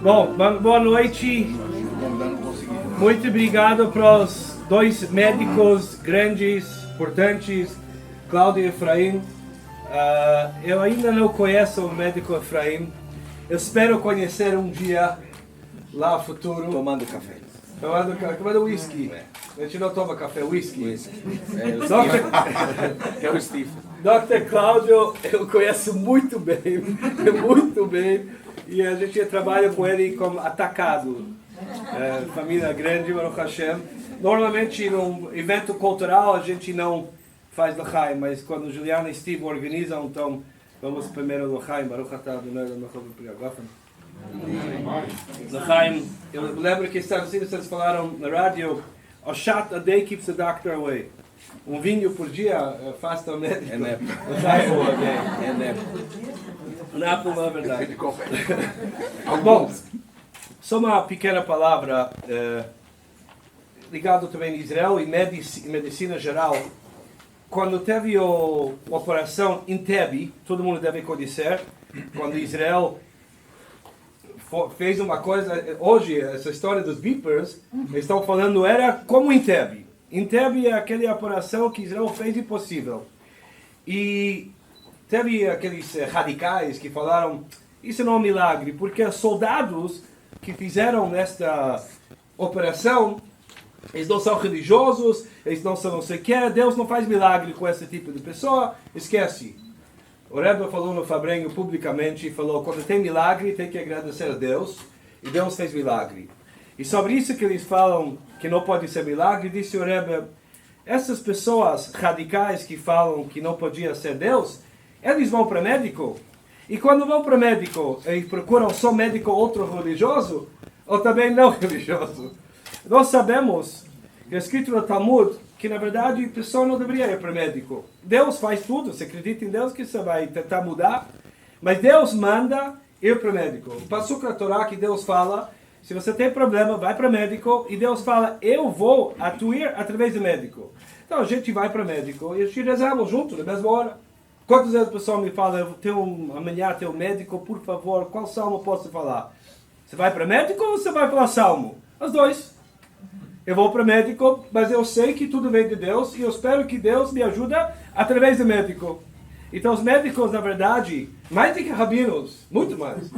Bom, boa noite. Muito obrigado para os dois médicos grandes, importantes, Cláudio e Efraim. Eu ainda não conheço o médico Efraim. Eu espero conhecer um dia lá no futuro. Tomando café. Tomando whisky. A gente não toma café, whisky. É o Steve. Dr. Cláudio, eu conheço muito bem, e a gente trabalha com ele como atacado. Família grande, Baruch Hashem. Normalmente, num evento cultural, a gente não faz l'chaim, mas quando Juliana e Steve organizam, então vamos primeiro l'chaim, Baruch Atah Adonai l'chaim. Eu lembro que Estados Unidos eles falaram na rádio, a shot a day keeps the doctor away. Um vinho por dia afasta o médico. Nápoles é verdade. Bom, só uma pequena palavra ligado também a Israel e medicina geral. Quando teve a operação Entebbe, todo mundo deve conhecer, quando Israel fez uma coisa, hoje essa história dos beepers, eles estão falando era como Entebbe. Entebbe é aquela operação que Israel fez impossível. E teve aqueles radicais que falaram, isso não é um milagre, porque os soldados que fizeram esta operação, eles não são religiosos, eles não são não sei o que, Deus não faz milagre com esse tipo de pessoa, esquece. O Rebbe falou no Fabrenho publicamente, falou, quando tem milagre tem que agradecer a Deus, e Deus fez milagre. E sobre isso que eles falam que não pode ser milagre, disse o Rebbe, essas pessoas radicais que falam que não podia ser Deus, eles vão para médico, e quando vão para médico, eles procuram só médico outro religioso, ou também não religioso. Nós sabemos, que é escrito no Talmud, que na verdade a pessoa não deveria ir para médico. Deus faz tudo, você acredita em Deus que você vai tentar mudar, mas Deus manda ir para médico. O Pasuk na Torá que Deus fala, se você tem problema, vai para médico, e Deus fala, eu vou atuar através do médico. Então a gente vai para médico e a gente rezamos junto, na mesma hora. Quantas vezes a pessoa me fala, amanhã tem um médico, por favor, qual salmo posso falar? Você vai para médico ou você vai falar salmo? Os dois. Eu vou para médico, mas eu sei que tudo vem de Deus e eu espero que Deus me ajude através do médico. Então os médicos, na verdade, mais do que rabinos, muito mais,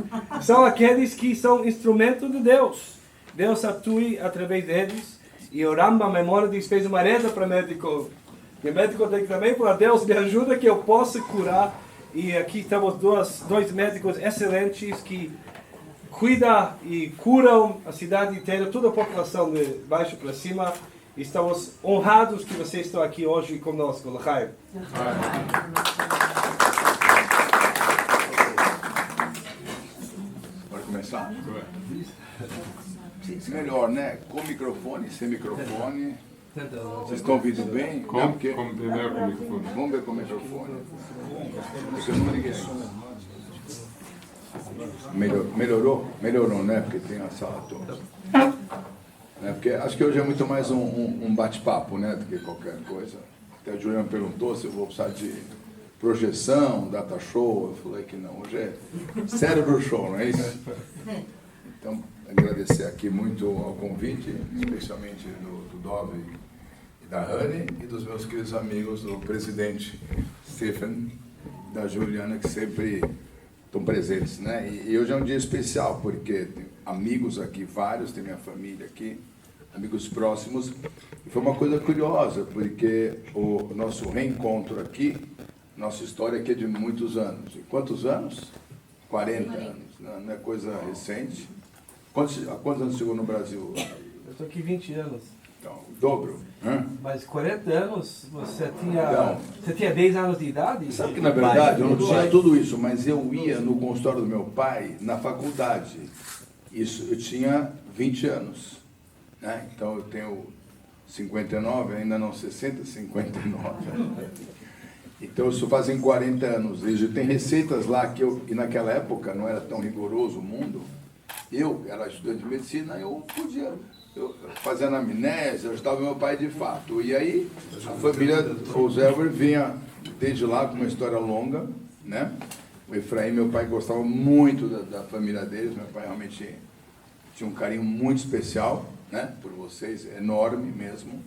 são aqueles que são instrumentos de Deus. Deus atua através deles. E o Rambam, a memória diz, fez uma reza para médico. E o médico tem que também falar, Deus me ajuda que eu possa curar. E aqui estamos dois médicos excelentes que cuidam e curam a cidade inteira, toda a população de baixo para cima. E estamos honrados que vocês estão aqui hoje conosco. L'chaim. Pode começar? Melhor, né? Com microfone, sem microfone. Vocês estão ouvindo bem? Como primeiro com o microfone? Vamos ver com o microfone. É que eu não liguei. Melhorou, né? Porque tem a sala toda. Porque acho que hoje é muito mais um bate-papo, né? Do que qualquer coisa. Até a Juliana perguntou se eu vou precisar de projeção, data show. Eu falei que não. Hoje é cérebro show, não é isso? Então, agradecer aqui muito ao convite, especialmente do Dove e da Honey, e dos meus queridos amigos, do presidente Stephen, da Juliana, que sempre estão presentes, né? E hoje é um dia especial, porque tem amigos aqui, vários, tem minha família aqui, amigos próximos, e foi uma coisa curiosa, porque o nosso reencontro aqui, nossa história aqui é de muitos anos. E quantos anos? 40 anos, não é coisa recente. Há quantos anos chegou no Brasil? Eu estou aqui 20 anos. Então, o dobro. Mas 40 anos, você tinha 10 anos de idade? Sabe que, na verdade, eu não tinha tudo isso, mas eu ia no consultório do meu pai na faculdade. Isso, eu tinha 20 anos. Né? Então, eu tenho 59, ainda não 60, 59. Então, isso fazem 40 anos. Tem receitas lá que e naquela época não era tão rigoroso o mundo. Eu era estudante de medicina, eu podia fazer anamnese, eu ajudava meu pai de fato. E aí a família Rosever vinha desde lá com uma história longa, né? O Efraim, meu pai, gostava muito da família deles, meu pai realmente tinha um carinho muito especial, né, por vocês, enorme mesmo.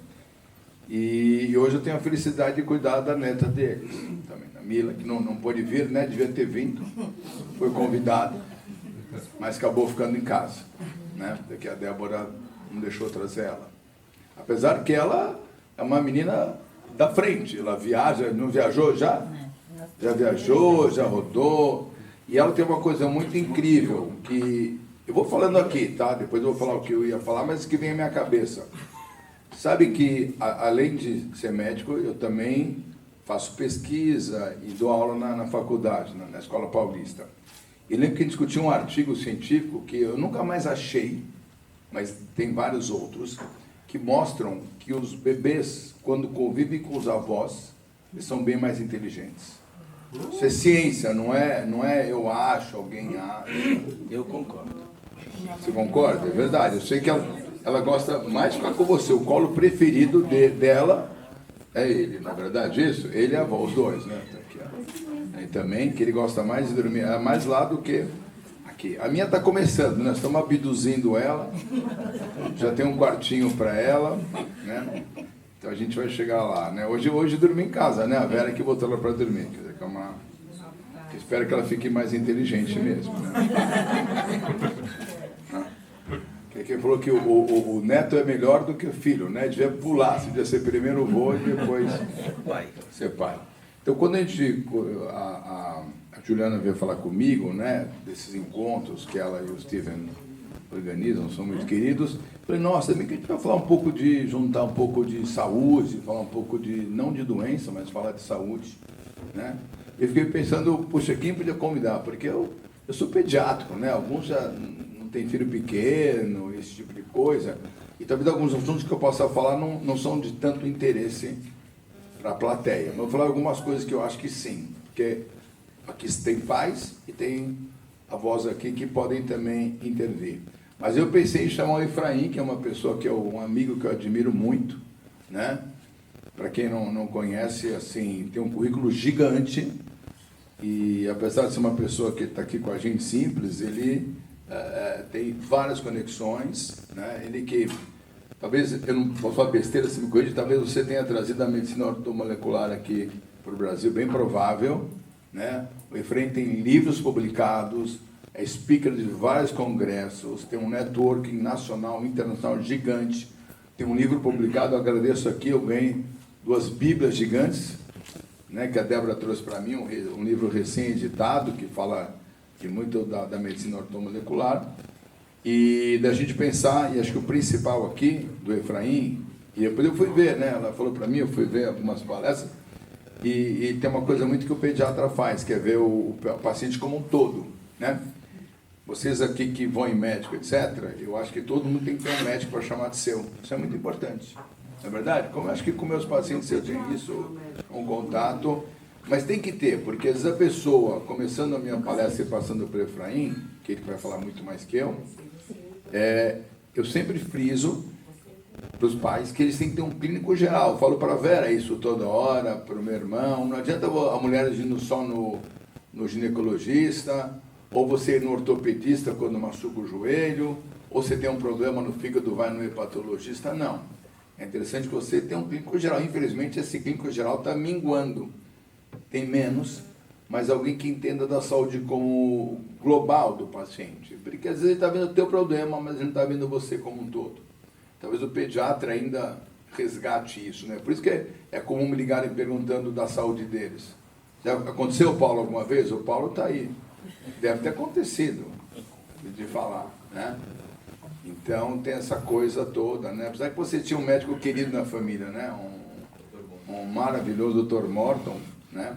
E hoje eu tenho a felicidade de cuidar da neta deles, também, a Mila, que não pôde vir, né, devia ter vindo, foi convidada, mas acabou ficando em casa, né, porque a Débora não deixou trazer ela. Apesar que ela é uma menina da frente, ela viaja, não viajou já? Já viajou, já rodou, e ela tem uma coisa muito incrível, que eu vou falando aqui, tá? Depois eu vou falar o que eu ia falar, mas que vem à minha cabeça. Sabe que, além de ser médico, eu também faço pesquisa e dou aula na faculdade, na Escola Paulista. E lembro que a gente discutiu um artigo científico que eu nunca mais achei, mas tem vários outros, que mostram que os bebês, quando convivem com os avós, eles são bem mais inteligentes. Isso é ciência, não é eu acho, alguém acha. Eu concordo. Você concorda? É verdade. Eu sei que ela gosta mais de ficar com você. O colo preferido dela é ele, não é verdade isso? Ele e a avó, os dois, né? Tá aqui, ó. E também que ele gosta mais de dormir, mais lá do que aqui. A minha está começando, nós estamos abduzindo ela, já tem um quartinho para ela, né? Então a gente vai chegar lá, né? Hoje dormi em casa, né? A Vera que botou ela para dormir, quer dizer, que é uma... Espero que ela fique mais inteligente mesmo, né? Quem falou que o neto é melhor do que o filho, né? Devia pular, se devia ser primeiro o vô e depois ser pai. Então, quando a Juliana veio falar comigo, né, desses encontros que ela e o Steven organizam, são muito queridos, eu falei, nossa, também que a gente vai falar um pouco de, juntar um pouco de saúde, falar um pouco de, não de doença, mas falar de saúde, né? Eu fiquei pensando, puxa, quem podia convidar? Porque eu sou pediátrico, né? Alguns já não têm filho pequeno, esse tipo de coisa. E talvez alguns assuntos que eu possa falar não são de tanto interesse para a plateia. Mas eu vou falar algumas coisas que eu acho que sim. Porque aqui tem pais e tem avós aqui que podem também intervir. Mas eu pensei em chamar o Efraim, que é uma pessoa que é um amigo que eu admiro muito, né? Para quem não conhece, assim, tem um currículo gigante e, apesar de ser uma pessoa que está aqui com a gente simples, ele tem várias conexões, né? Ele que, talvez, eu não posso falar besteira se me corrige, talvez você tenha trazido a medicina ortomolecular aqui para o Brasil, bem provável, né? O Efraim tem livros publicados, é speaker de vários congressos, tem um networking nacional, internacional gigante, tem um livro publicado, eu agradeço aqui, eu ganhei 2 Bíblias gigantes, né, que a Débora trouxe para mim, um livro recém-editado, que fala de muito da medicina ortomolecular, e da gente pensar, e acho que o principal aqui, do Efraim, e depois eu fui ver, né, ela falou para mim, eu fui ver algumas palestras, e tem uma coisa muito que o pediatra faz, que é ver o paciente como um todo, né? Vocês aqui que vão em médico, etc., eu acho que todo mundo tem que ter um médico para chamar de seu. Isso é muito importante. Não é verdade? Como eu acho que com meus pacientes eu tenho isso, um contato, mas tem que ter, porque às vezes a pessoa, começando a minha palestra e passando para o Efraim, que ele vai falar muito mais que eu sempre friso para os pais que eles têm que ter um clínico geral. Eu falo para a Vera isso toda hora, para o meu irmão. Não adianta a mulher indo só no ginecologista, ou você ir no ortopedista quando machuca o joelho, ou você tem um problema no fígado, vai no hepatologista. Não. É interessante que você tenha um clínico geral. Infelizmente, esse clínico geral está minguando. Tem menos, mas alguém que entenda da saúde como global do paciente. Porque às vezes ele está vendo o teu problema, mas ele não está vendo você como um todo. Talvez o pediatra ainda resgate isso, né? Por isso que é comum me ligarem perguntando da saúde deles. Já aconteceu, Paulo, alguma vez? O Paulo está aí. Deve ter acontecido, de falar, né? Então, tem essa coisa toda, né? Apesar que você tinha um médico querido na família, né? Um maravilhoso Dr. Morton, né?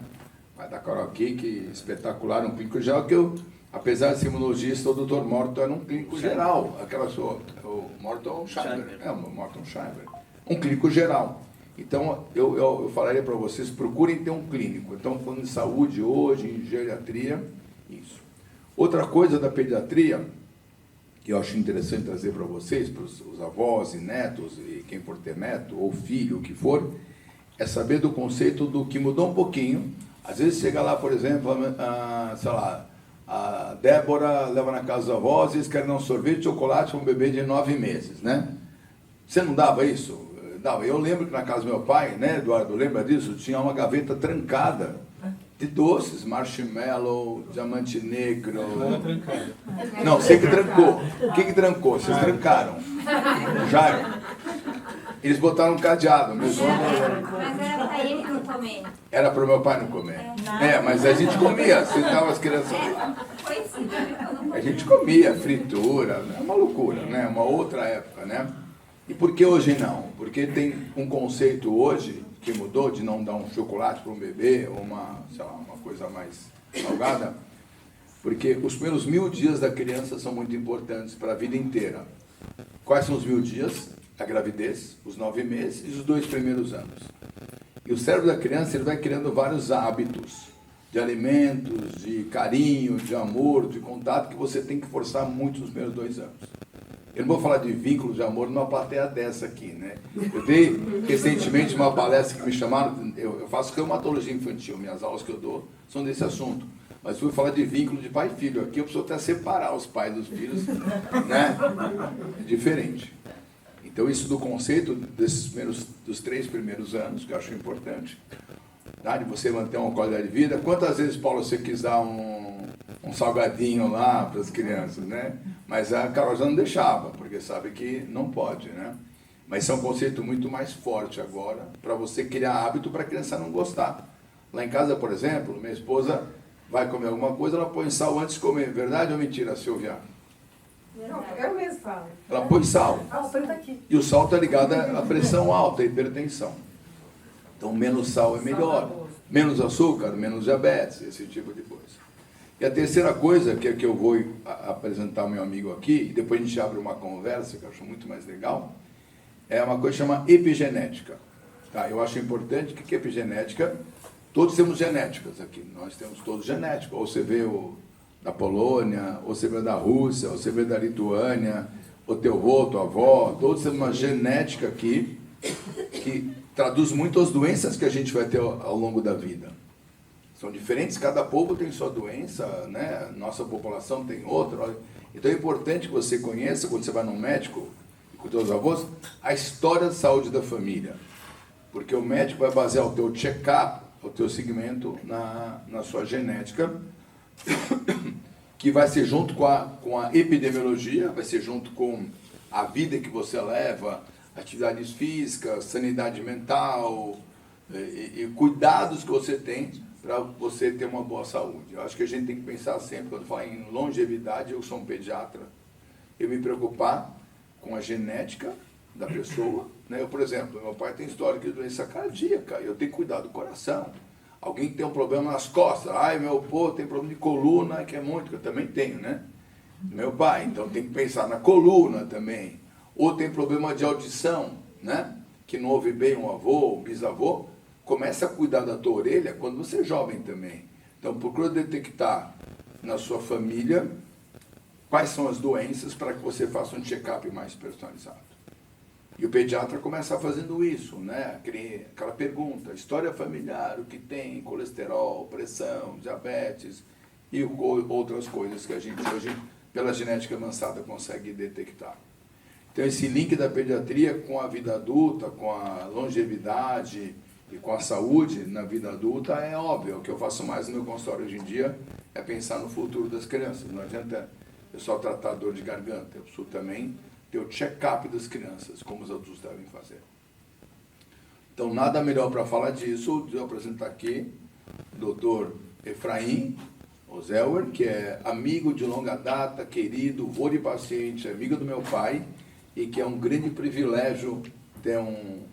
Vai da Coral Kick, espetacular, um clínico geral, que eu, apesar de ser imunologista, o Dr. Morton era um clínico geral. Aquela sua, o Morton Schreiber, o Morton Schreiber. Um clínico geral. Então, eu falaria para vocês, procurem ter um clínico. Então, falando de saúde hoje, em geriatria, isso. Outra coisa da pediatria, que eu acho interessante trazer para vocês, para os avós e netos, e quem for ter neto, ou filho, o que for, é saber do conceito do que mudou um pouquinho. Às vezes chega lá, por exemplo, sei lá, A Débora leva na casa dos avós e eles querem dar um sorvete de chocolate para um bebê de 9 meses, né? Você não dava isso? Dava. Eu lembro que na casa do meu pai, né, Eduardo, lembra disso? Tinha uma gaveta trancada de doces, marshmallow, diamante negro. Não era trancado. Não, você que trancou. O que trancou? Vocês trancaram. Jairo. Eles botaram um cadeado. Mas era pra ele não comer. Era para o meu pai não comer. Mas a gente comia. Sentava as crianças lá. Foi sim, A gente comia fritura. É uma loucura, né? Uma outra época, né? E por que hoje não? Porque tem um conceito hoje que mudou de não dar um chocolate para um bebê ou uma coisa mais salgada, porque os primeiros 1000 dias da criança são muito importantes para a vida inteira. Quais são os 1000 dias? A gravidez, os 9 meses e os 2 primeiros anos. E o cérebro da criança ele vai criando vários hábitos de alimentos, de carinho, de amor, de contato que você tem que forçar muito nos primeiros 2 anos. Eu não vou falar de vínculos de amor numa plateia dessa aqui, né? Eu dei recentemente uma palestra que me chamaram, eu faço reumatologia infantil, minhas aulas que eu dou são desse assunto. Mas fui falar de vínculo de pai e filho. Aqui eu preciso até separar os pais dos filhos, né? É diferente. Então isso do conceito dos 3 primeiros anos, que eu acho importante, tá? De você manter uma qualidade de vida. Quantas vezes, Paulo, você quis dar um salgadinho lá para as crianças, né? Mas a Carol já não deixava, porque sabe que não pode, né? Mas isso é um conceito muito mais forte agora, para você criar hábito para a criança não gostar. Lá em casa, por exemplo, minha esposa vai comer alguma coisa, ela põe sal antes de comer. Verdade ou mentira, Silvia? Não, eu mesmo falo. Ela põe sal. Ah, o sangue tá aqui. E o sal está ligado à pressão alta, à hipertensão. Então, menos sal é melhor. Menos açúcar, menos diabetes, esse tipo de coisa. E a terceira coisa, que é que eu vou apresentar ao meu amigo aqui, e depois a gente abre uma conversa, que eu acho muito mais legal, é uma coisa que chama epigenética. Tá? Eu acho importante que epigenética, todos temos genéticas aqui, nós temos todos genética. Ou você vê da Polônia, ou você vê da Rússia, ou você vê da Lituânia, o teu avô, tua avó, todos temos uma genética aqui que traduz muito as doenças que a gente vai ter ao longo da vida. São diferentes, cada povo tem sua doença, né? Nossa população tem outra. Então é importante que você conheça, quando você vai num médico, com os seus avós, a história de saúde da família. Porque o médico vai basear o teu check-up, o teu segmento na sua genética, que vai ser junto com a epidemiologia, vai ser junto com a vida que você leva, atividades físicas, sanidade mental e cuidados que você tem para você ter uma boa saúde. Eu acho que a gente tem que pensar sempre, quando fala em longevidade, eu sou um pediatra, eu me preocupar com a genética da pessoa, né? Eu, por exemplo, meu pai tem história de doença cardíaca, eu tenho que cuidar do coração. Alguém que tem um problema nas costas, meu pô tem problema de coluna, que é muito, que eu também tenho, né? Meu pai, então tem que pensar na coluna também. Ou tem problema de audição, né? Que não ouve bem um avô, um bisavô. Começa a cuidar da tua orelha quando você é jovem também. Então, procura detectar na sua família quais são as doenças para que você faça um check-up mais personalizado. E o pediatra começa fazendo isso, né? Aquela pergunta, história familiar, o que tem, colesterol, pressão, diabetes e outras coisas que a gente hoje, pela genética avançada, consegue detectar. Então, esse link da pediatria com a vida adulta, com a longevidade e com a saúde na vida adulta é óbvio. O que eu faço mais no meu consultório hoje em dia é pensar no futuro das crianças. Não adianta eu só tratar dor de garganta, eu preciso também ter o check-up das crianças, como os adultos devem fazer. Então, nada melhor para falar disso de eu apresentar aqui o Dr. Efraim Ozelwer, que é amigo de longa data, querido, vô de paciente, amigo do meu pai, e que é um grande privilégio ter um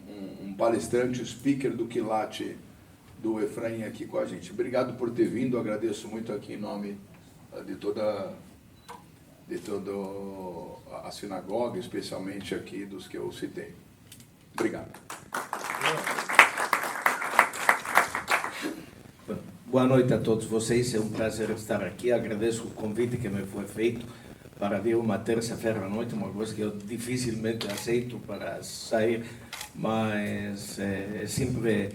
palestrante, o speaker do Quilate, do Efraim, aqui com a gente. Obrigado por ter vindo, agradeço muito aqui em nome de toda a sinagoga, especialmente aqui dos que eu citei. Obrigado. Boa noite a todos vocês, é um prazer estar aqui. Agradeço o convite que me foi feito para vir uma terça-feira à noite, uma coisa que eu dificilmente aceito para sair, mas é sempre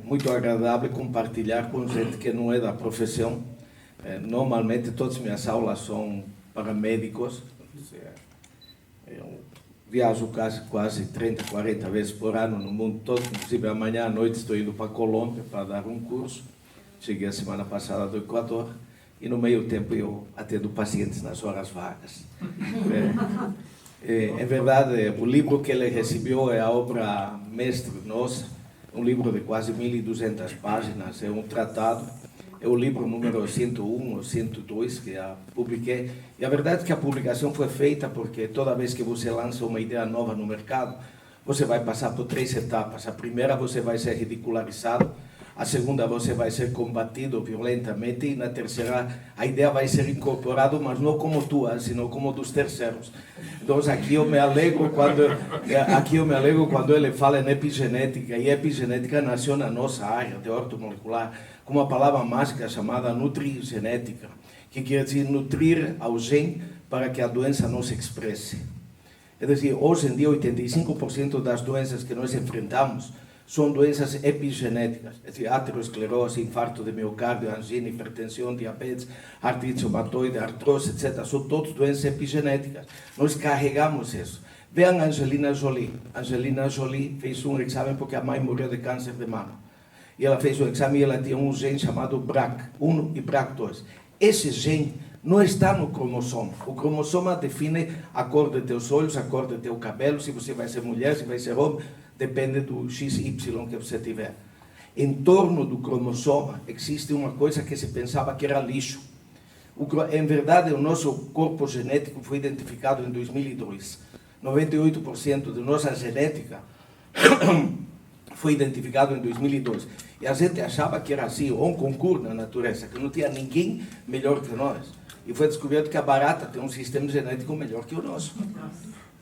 muito agradável compartilhar com gente que não é da profissão, Normalmente todas as minhas aulas são para médicos. Eu viajo quase 30, 40 vezes por ano no mundo todo. Inclusive amanhã à noite estou indo para a Colômbia para dar um curso. Cheguei a semana passada do Equador e no meio tempo eu atendo pacientes nas horas vagas. É verdade, o livro que ele recebeu é a obra mestre nossa, um livro de quase 1.200 páginas, é um tratado, é o livro número 101 ou 102 que eu publiquei. E a verdade é que a publicação foi feita porque toda vez que você lança uma ideia nova no mercado, você vai passar por 3 etapas. A primeira, você vai ser ridicularizado. A segunda, você vai ser combatido violentamente. E na terceira, a ideia vai ser incorporada, mas não como tua, sino como dos terceiros. Então, aqui eu me alegro quando ele fala em epigenética. E epigenética nasceu na nossa área de ortomolecular com uma palavra mágica chamada nutrigenética, que quer dizer nutrir ao gene para que a doença não se expresse. É dizer, hoje em dia, 85% das doenças que nós enfrentamos são doenças epigenéticas, é dizer, aterosclerose, infarto de miocárdio, angina, hipertensão, diabetes, artrite reumatoide, artrose, etc. São todas doenças epigenéticas. Nós carregamos isso. Vejam a Angelina Jolie. Angelina Jolie fez um exame porque a mãe morreu de câncer de mama. E ela fez o exame e ela tinha um gene chamado BRCA1 e BRCA2. Esse gene não está no cromossoma. O cromossoma define a cor de teus olhos, a cor de teu cabelo, se você vai ser mulher, se vai ser homem, depende do XY que você tiver. Em torno do cromossoma existe uma coisa que se pensava que era lixo. Em verdade, o nosso corpo genético foi identificado em 2002. 98% de nossa genética foi identificado em 2002. E a gente achava que era assim, um concurso na natureza, que não tinha ninguém melhor que nós. E foi descoberto que a barata tem um sistema genético melhor que o nosso.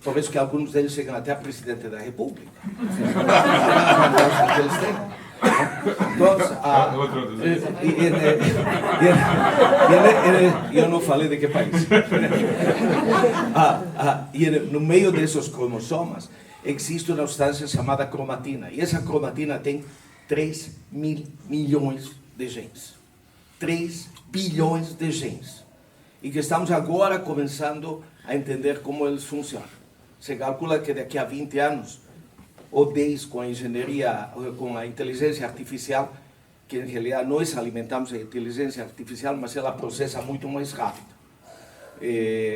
Por isso que alguns deles chegam até a presidente da República. Eles têm. Eu não falei de que país. E no meio desses cromossomas existe uma substância chamada cromatina. E essa cromatina tem 3 mil milhões de genes. 3 bilhões de genes. E que estamos agora começando a entender como eles funcionam. Se calcula que daqui a 20 anos, ou 10 com a engenharia, com a inteligência artificial, que em realidade nós alimentamos a inteligência artificial, mas ela processa muito mais rápido.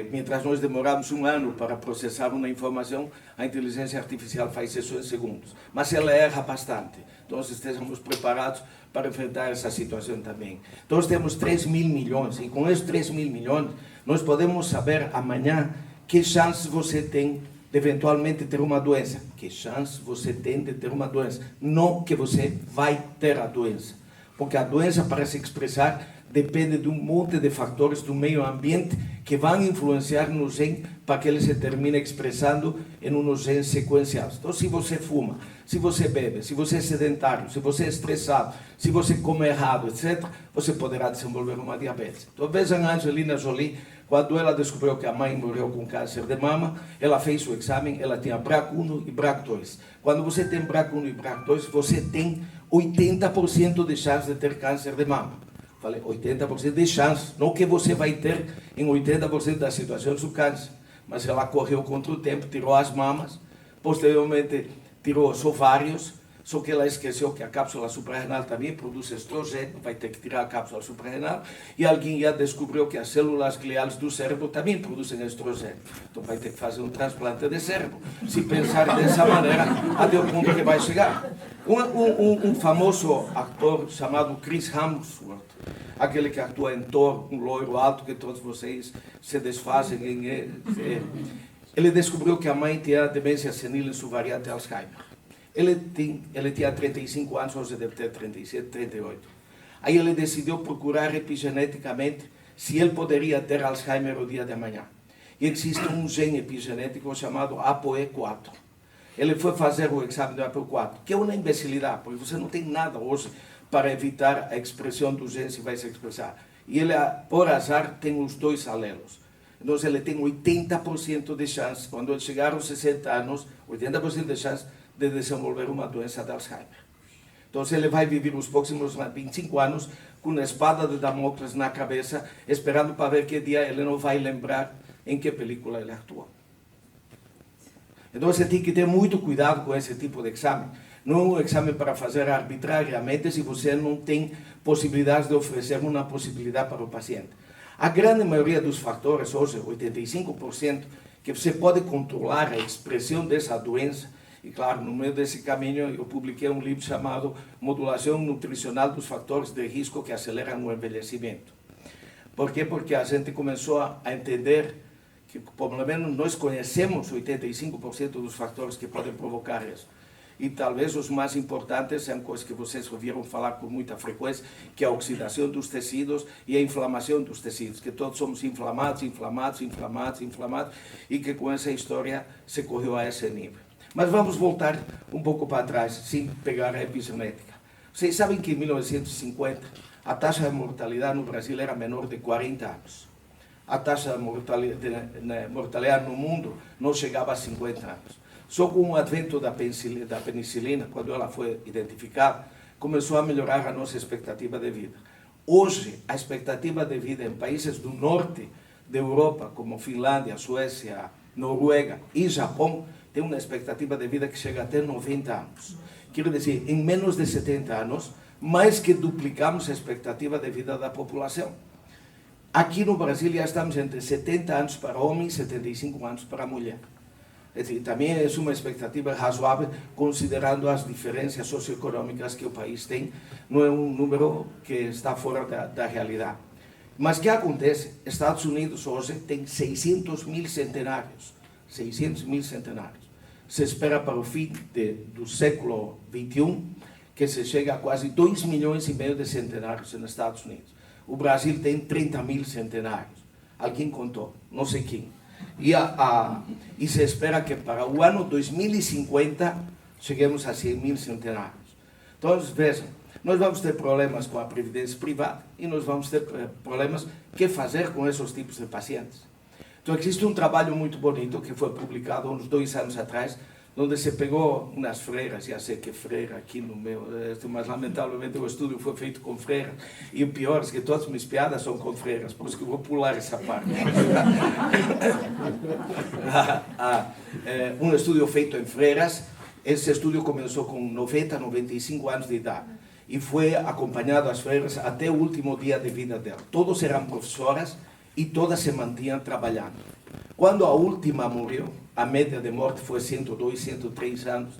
Mientras nós demoramos 1 ano para processar uma informação, a inteligência artificial faz isso em segundos. Mas ela erra bastante. Então, estejamos preparados para enfrentar essa situação também. Então, temos 3 mil milhões, e com esses 3 mil milhões, nós podemos saber amanhã que chance você tem de eventualmente ter uma doença. Que chance você tem de ter uma doença. Não que você vai ter a doença. Porque a doença, para se expressar, depende de um monte de fatores do meio ambiente que vão influenciar no gene para que ele se termine expressando em uns genes sequenciais. Então, se você fuma, se você bebe, se você é sedentário, se você é estressado, se você come errado, etc., você poderá desenvolver uma diabetes. Então, vejam a Angelina Jolie, quando ela descobriu que a mãe morreu com câncer de mama, ela fez o exame, ela tinha BRCA1 e BRCA2. Quando você tem BRCA1 e BRCA2, você tem 80% de chance de ter câncer de mama. Falei, 80% de chance, não que você vai ter em 80% das situações o câncer. Mas ela correu contra o tempo, tirou as mamas, posteriormente tirou os ovários, só que ela esqueceu que a cápsula suprarrenal também produz estrogênio, vai ter que tirar a cápsula suprarrenal, e alguém já descobriu que as células gliais do cérebro também produzem estrogênio. Então vai ter que fazer um transplante de cérebro. Se pensar dessa maneira, até o ponto que vai chegar. Um famoso ator chamado Chris Hemsworth, aquele que atua em Thor, um loiro alto que todos vocês se desfazem em ele descobriu que a mãe tinha demência senil em sua variante Alzheimer. Ele tinha 35 anos, hoje deve ter 37, 38. Aí ele decidiu procurar epigeneticamente se ele poderia ter Alzheimer o dia de amanhã. E existe um gene epigenético chamado ApoE4. Ele foi fazer o exame do ApoE4, que é uma imbecilidade, porque você não tem nada hoje para evitar a expressão do gene se vai se expressar. E ele, por azar, tem os 2 alelos. Então ele tem 80% de chance, quando ele chegar aos 60 anos, 80% de chance de desenvolver uma doença de Alzheimer. Então ele vai viver os próximos 25 anos com a espada de Damocles na cabeça, esperando para ver que dia ele não vai lembrar em que película ele atuou. Então você tem que ter muito cuidado com esse tipo de exame. Não é um exame para fazer arbitrariamente se você não tem possibilidade de oferecer uma possibilidade para o paciente. A grande maioria dos fatores, hoje 85%, que você pode controlar a expressão dessa doença. E claro, no meio desse caminho eu publiquei um livro chamado Modulação Nutricional dos Fatores de Risco que Aceleram o Envelhecimento. Por quê? Porque a gente começou a entender que, pelo menos, nós conhecemos 85% dos fatores que podem provocar isso. E talvez os mais importantes são coisas que vocês ouviram falar com muita frequência, que é a oxidação dos tecidos e a inflamação dos tecidos, que todos somos inflamados, e que com essa história se correu a esse nível. Mas vamos voltar um pouco para trás, sem pegar a epigenética. Vocês sabem que em 1950 a taxa de mortalidade no Brasil era menor de 40 anos. A taxa de mortalidade no mundo não chegava a 50 anos. Só com o advento da penicilina, quando ela foi identificada, começou a melhorar a nossa expectativa de vida. Hoje, a expectativa de vida em países do norte da Europa, como Finlândia, Suécia, Noruega e Japão, tem uma expectativa de vida que chega até 90 anos. Quero dizer, em menos de 70 anos, mais que duplicamos a expectativa de vida da população. Aqui no Brasil já estamos entre 70 anos para homem e 75 anos para a mulher. Também é uma expectativa razoável, considerando as diferenças socioeconômicas que o país tem. Não é um número que está fora da realidade. Mas o que acontece? Estados Unidos hoje tem 600 mil centenários. 600 mil centenários. Se espera para o fim do século XXI que se chega a quase 2,5 milhões de centenários nos Estados Unidos. O Brasil tem 30 mil centenários. Alguém contou, não sei quem. E se espera que para o ano 2050 cheguemos a 100 mil centenários. Então, vejam, nós vamos ter problemas com a previdência privada e nós vamos ter problemas que fazer com esses tipos de pacientes. Então, existe um trabalho muito bonito que foi publicado uns 2 anos atrás, onde se pegou umas freiras, já sei que freira aqui no meu, mas lamentavelmente o estudo foi feito com freiras, e o pior é que todas as minhas piadas são com freiras, por isso que eu vou pular essa parte. Um estudo feito em freiras, esse estudo começou com 90, 95 anos de idade, e foi acompanhado as freiras até o último dia de vida dela. Todos eram professoras e todas se mantinham trabalhando. Quando a última morreu, a média de morte foi 102, 103 anos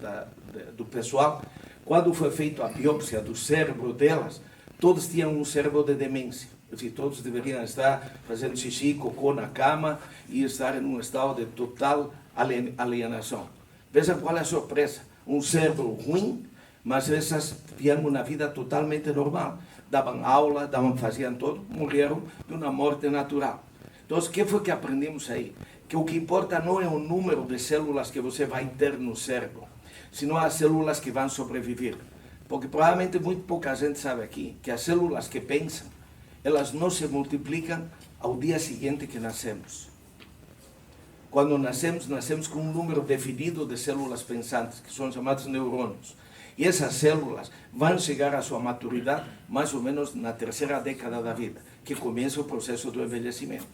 do pessoal. Quando foi feita a biópsia do cérebro delas, todos tinham um cérebro de demência. Todos deveriam estar fazendo xixi, cocô na cama e estar em um estado de total alienação. Vejam qual é a surpresa. Um cérebro ruim, mas essas tinham uma vida totalmente normal. Davam aula, faziam tudo, morreram de uma morte natural. Então, o que foi que aprendemos aí? Que o que importa não é o número de células que você vai ter no cérebro, senão as células que vão sobreviver. Porque provavelmente muito pouca gente sabe aqui que as células que pensam, elas não se multiplicam ao dia seguinte que nascemos. Quando nascemos com um número definido de células pensantes, que são chamados neurônios. E essas células vão chegar à sua maturidade mais ou menos na 3ª década da vida, que começa o processo do envelhecimento.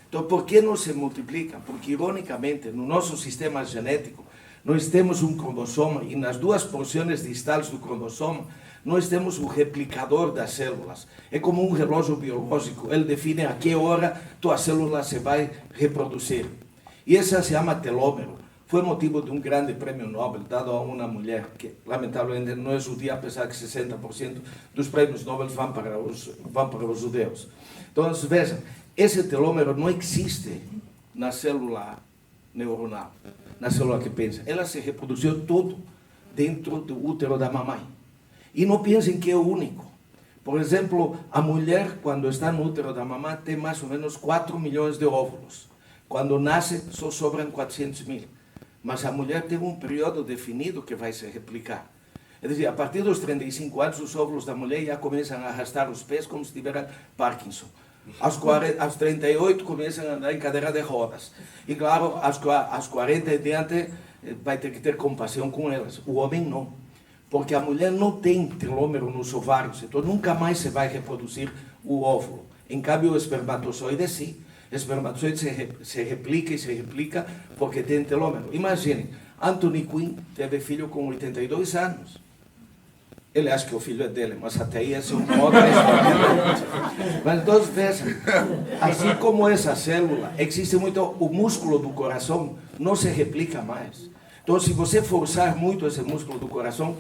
Então, por que não se multiplicam? Porque, ironicamente, no nosso sistema genético, nós temos um cromossoma e nas 2 porções distais do cromossoma, nós temos o replicador das células. É como um relógio biológico, ele define a que hora tua célula se vai reproduzir. E essa se chama telômero. Foi motivo de um grande prêmio Nobel dado a uma mulher, que lamentavelmente não é judia, apesar que 60% dos prêmios Nobel vão para os judeus. Então, vejam, esse telômero não existe na célula neuronal, na célula que pensa. Ela se reproduziu todo dentro do útero da mamãe. E não pensem que é o único. Por exemplo, a mulher, quando está no útero da mamãe, tem mais ou menos 4 milhões de óvulos. Quando nasce, só sobram 400 mil. Mas a mulher tem um período definido que vai se replicar. É dizer, a partir dos 35 anos, os óvulos da mulher já começam a arrastar os pés como se tivessem Parkinson. Aos 38 começam a andar em cadeira de rodas. E claro, aos 40 em diante vai ter que ter compaixão com elas. O homem não. porque a mulher não tem telômero nos ovários, então nunca mais se vai reproduzir o óvulo. Em cambio, o espermatozoide sim. O espermatozoide se replica porque tem telômero. Imaginem, Anthony Quinn teve filho com 82 anos. Ele acha que o filho é dele, mas até aí essa é uma outra história. Mas então, vejam, assim como essa célula, existe muito, o músculo do coração não se replica mais. Então, se você forçar muito esse músculo do coração,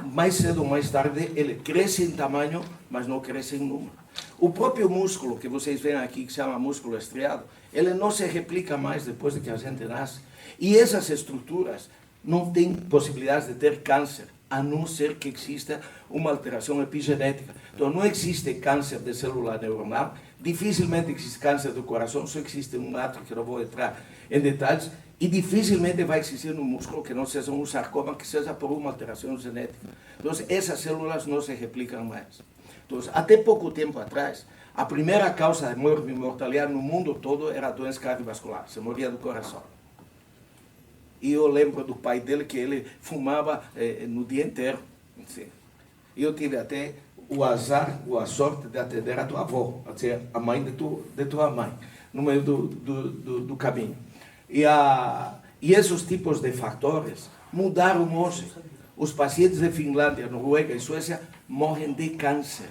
mais cedo ou mais tarde, ele cresce em tamanho, mas não cresce em número. O próprio músculo que vocês veem aqui, que se chama músculo estriado, ele não se replica mais depois de que a gente nasce. E essas estruturas não têm possibilidade de ter câncer, a não ser que exista uma alteração epigenética. Então, não existe câncer de célula neuronal, dificilmente existe câncer do coração, só existe um outro que não vou entrar em detalhes, e dificilmente vai existir no músculo que não seja um sarcoma, que seja por uma alteração genética. Então, essas células não se replicam mais. Então, até pouco tempo atrás, a primeira causa de morte e mortalidade no mundo todo era a doença cardiovascular, se morria do coração. E eu lembro do pai dele que ele fumava no dia inteiro. E eu tive até o azar, a sorte de atender a tua avó, a mãe de tua mãe, no meio do caminho. E esses tipos de fatores mudaram hoje. Os pacientes de Finlândia, Noruega e Suécia morrem de câncer.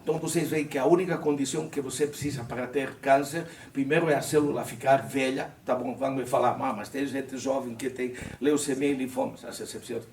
Então vocês veem que a única condição que você precisa para ter câncer, primeiro é a célula ficar velha, tá bom, vão me falar, mas tem gente jovem que tem leucemia e linfomas, as exceções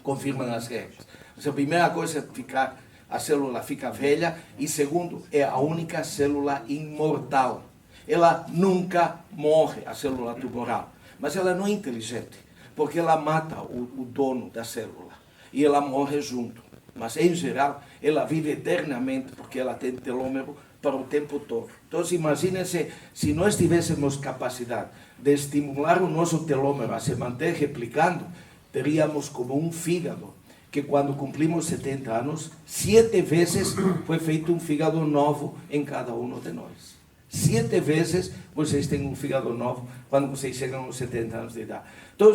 confirmam as regras. Então, a primeira coisa é a célula fica velha, e segundo, é a única célula imortal. Ela nunca morre, a célula tumoral, mas ela não é inteligente, porque ela mata o dono da célula, e ela morre junto. Mas, em geral, ela vive eternamente, porque ela tem telômero para o tempo todo. Então, imaginem-se, se nós tivéssemos capacidade de estimular o nosso telômero a se manter replicando, teríamos como um fígado, que quando cumprimos 70 anos, 7 vezes foi feito um fígado novo em cada um de nós. 7 vezes vocês têm um fígado novo quando vocês chegam aos 70 anos de idade. Então,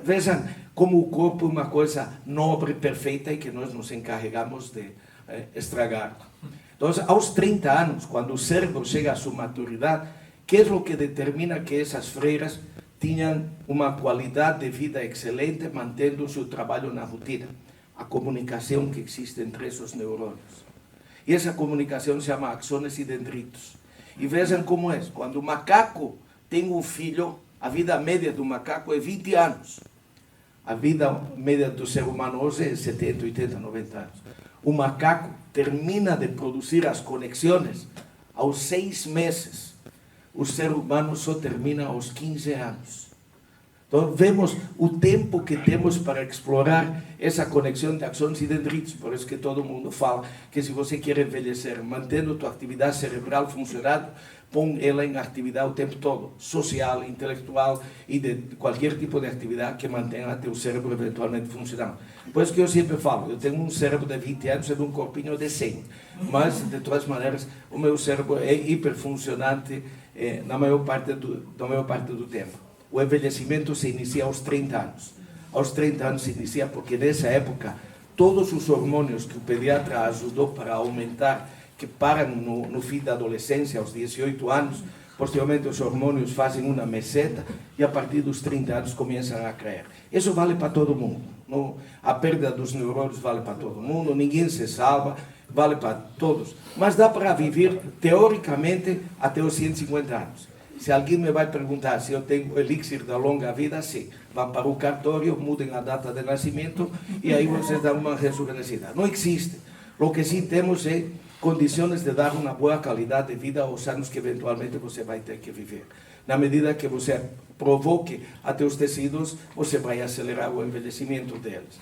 vejam como o corpo é uma coisa nobre, perfeita, e que nós nos encarregamos de estragar. Então, aos 30 anos, quando o cérebro chega à sua maturidade, que é o que determina que essas freiras tinham uma qualidade de vida excelente, mantendo o seu trabalho na rotina? A comunicação que existe entre esses neurônios. E essa comunicação se chama axônios e dendritos. E vejam como é. Quando o macaco tem um filho, a vida média do macaco é 20 anos. A vida média do ser humano hoje é 70, 80, 90 anos. O macaco termina de produzir as conexões aos 6 meses. O ser humano só termina aos 15 anos. Então, vemos o tempo que temos para explorar essa conexão de axônios e dendritos. Por isso que todo mundo fala que se você quer envelhecer, mantendo a tua atividade cerebral funcionando, põe ela em atividade o tempo todo, social, intelectual e de qualquer tipo de atividade que mantenha teu cérebro eventualmente funcionando. Por isso que eu sempre falo, eu tenho um cérebro de 20 anos e um corpinho de 100, mas de todas maneiras o meu cérebro é hiperfuncionante na maior parte do tempo. O envelhecimento se inicia aos 30 anos. Aos 30 anos se inicia porque nessa época todos os hormônios que o pediatra ajudou para aumentar, que param no fim da adolescência, aos 18 anos, posteriormente os hormônios fazem uma meseta e a partir dos 30 anos começam a cair. Isso vale para todo mundo. A perda dos neurônios vale para todo mundo, ninguém se salva, vale para todos. Mas dá para viver, teoricamente, até os 150 anos. Se alguém me vai perguntar se eu tenho o elixir da longa vida, sim. Vão para o cartório, mudem a data de nascimento e aí vocês dão uma rejuvenescida. Não existe. O que sim temos é condições de dar uma boa qualidade de vida aos anos que eventualmente você vai ter que viver. Na medida que você provoque a teus tecidos, você vai acelerar o envelhecimento deles.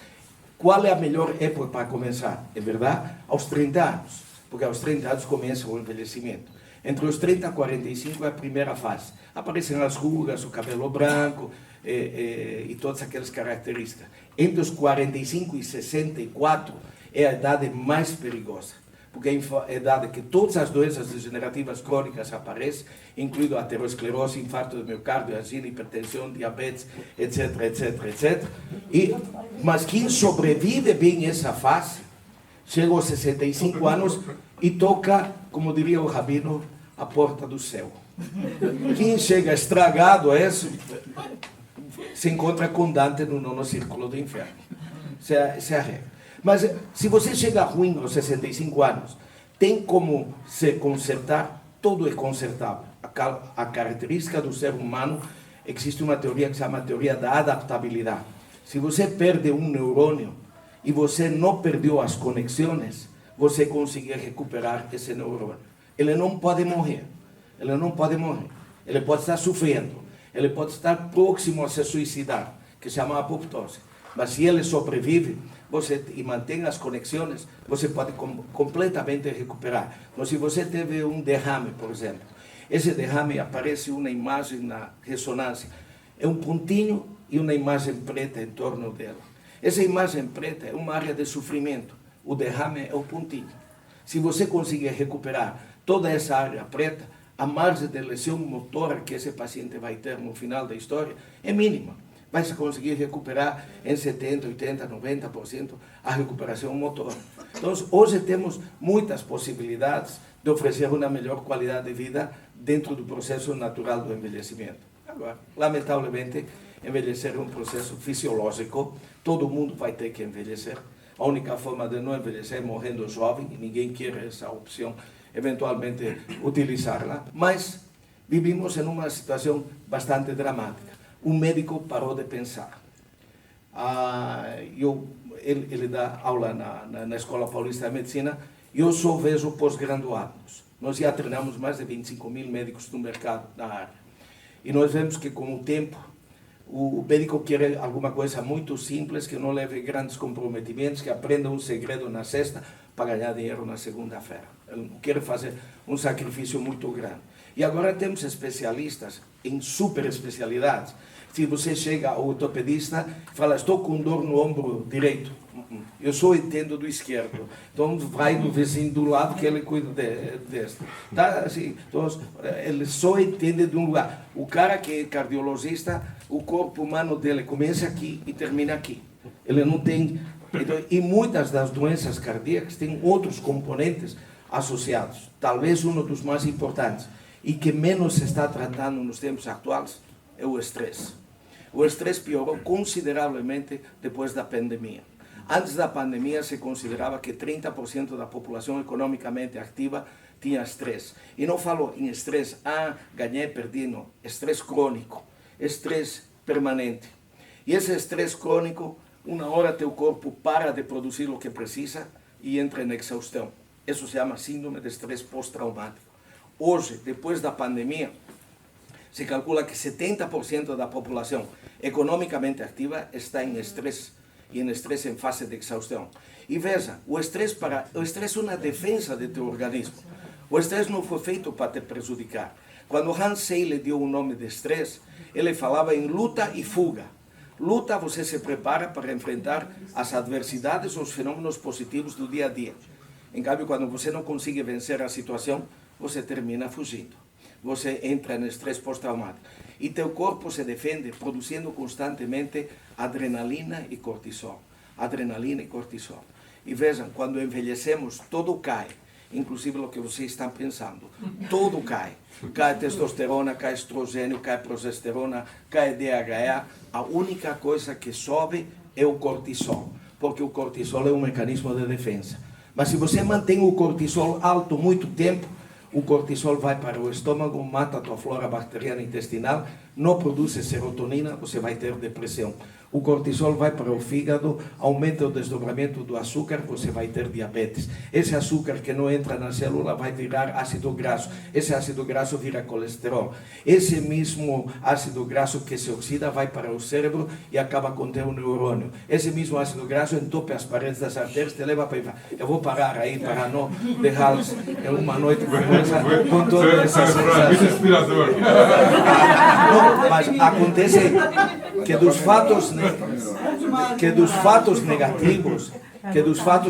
Qual é a melhor época para começar? É verdade? Aos 30 anos. Porque aos 30 anos começa o envelhecimento. Entre os 30 e 45 é a primeira fase. Aparecem as rugas, o cabelo branco e todas aquelas características. Entre os 45 e 64 é a idade mais perigosa. Porque é a idade que todas as doenças degenerativas crônicas aparecem, incluindo aterosclerose, infarto do miocárdio, angina, hipertensão, diabetes, etc, etc, etc. Mas quem sobrevive bem essa fase, chega aos 65 anos e toca, como diria o Rabino, a porta do céu. Quem chega estragado a isso, se encontra com Dante no nono círculo do inferno. Essa é a regra. Mas se você chega ruim aos 65 anos, tem como se consertar, tudo é consertável. A característica do ser humano, existe uma teoria que se chama teoria da adaptabilidade. Se você perde um neurônio e você não perdeu as conexões, você consegue recuperar esse neurônio. Ele não pode morrer. Ele não pode morrer. Ele pode estar sofrendo. Ele pode estar próximo a se suicidar, que se chama apoptose. Mas se ele sobrevive e mantém as conexões, você pode completamente recuperar. Então, se você teve um derrame, por exemplo, esse derrame aparece uma imagem na ressonância. É um pontinho e uma imagem preta em torno dela. Essa imagem preta é uma área de sofrimento. O derrame é o pontinho. Se você conseguir recuperar toda essa área preta, a margem de lesão motora que esse paciente vai ter no final da história é mínima. Vai se conseguir recuperar em 70%, 80%, 90% a recuperação motora. Então, hoje temos muitas possibilidades de oferecer uma melhor qualidade de vida dentro do processo natural do envelhecimento. Agora, lamentavelmente, envelhecer é um processo fisiológico, todo mundo vai ter que envelhecer. A única forma de não envelhecer é morrendo jovem, e ninguém quer essa opção, eventualmente utilizá-la. Mas vivimos em uma situação bastante dramática. O médico parou de pensar. Ele dá aula na Escola Paulista de Medicina, eu só vejo pós-graduados. Nós já treinamos mais de 25 mil médicos no mercado, na área. E nós vemos que, com o tempo, o médico quer alguma coisa muito simples, que não leve grandes comprometimentos, que aprenda um segredo na sexta para ganhar dinheiro na segunda-feira. Ele não quer fazer um sacrifício muito grande. E agora temos especialistas em super especialidades. Se você chega ao ortopedista e fala, estou com dor no ombro direito, eu só entendo do esquerdo. Então vai no vizinho do lado que ele cuida deste. Tá? Assim, então, ele só entende de um lugar. O cara que é cardiologista, o corpo humano dele começa aqui e termina aqui. Ele não tem... Então, e muitas das doenças cardíacas têm outros componentes associados. Talvez um dos mais importantes e que menos se está tratando nos tempos atuais é o estresse. O estresse piorou consideravelmente depois da pandemia. Antes da pandemia se considerava que 30% da população economicamente ativa tinha estresse. E não falo em estresse, ganhei, perdi, não. Estresse crônico, estresse permanente. E esse estresse crônico, uma hora teu corpo para de produzir o que precisa e entra em exaustão. Isso se chama síndrome de estresse pós-traumático. Hoje, depois da pandemia, se calcula que 70% da população economicamente ativa está em estresse, e em estresse em fase de exaustão. E veja, o estresse é uma defesa de teu organismo. O estresse não foi feito para te prejudicar. Quando Hans Selye deu o nome de estresse, ele falava em luta e fuga. Luta, você se prepara para enfrentar as adversidades, os fenômenos positivos do dia a dia. Em cambio, quando você não consegue vencer a situação, você termina fugindo. Você entra no estresse pós-traumático. E teu corpo se defende produzindo constantemente adrenalina e cortisol. Adrenalina e cortisol. E vejam, quando envelhecemos, tudo cai. Inclusive o que vocês estão pensando. Tudo cai. Cai testosterona, cai estrogênio, cai progesterona, cai DHA. A única coisa que sobe é o cortisol. Porque o cortisol é um mecanismo de defesa. Mas se você mantém o cortisol alto muito tempo, o cortisol vai para o estômago, mata a tua flora bacteriana intestinal, não produz serotonina, você vai ter depressão. O cortisol vai para o fígado, aumenta o desdobramento do açúcar, você vai ter diabetes. Esse açúcar que não entra na célula vai virar ácido graxo. Esse ácido graxo vira colesterol. Esse mesmo ácido graxo que se oxida vai para o cérebro e acaba com teu neurônio. Esse mesmo ácido graxo entope as paredes das artérias, te leva para... Eu vou parar aí para não deixá-los em uma noite como essa, com todas essas sensações. Muito inspirador. Não, mas acontece que dos fatos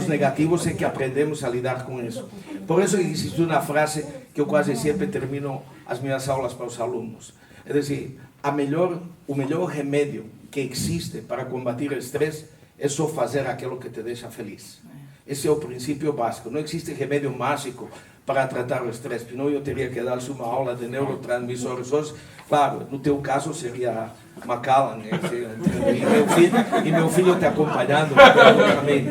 negativos é que aprendemos a lidar com isso. Por isso existe uma frase que eu quase sempre termino as minhas aulas para os alunos. É dizer, o melhor remédio que existe para combater o estresse é só fazer aquilo que te deixa feliz. Esse é o princípio básico. Não existe remédio mágico para tratar o estresse, senão eu teria que dar-lhe uma aula de neurotransmissores hoje. Claro, no teu caso seria Macallan, né? E meu filho te acompanhando também.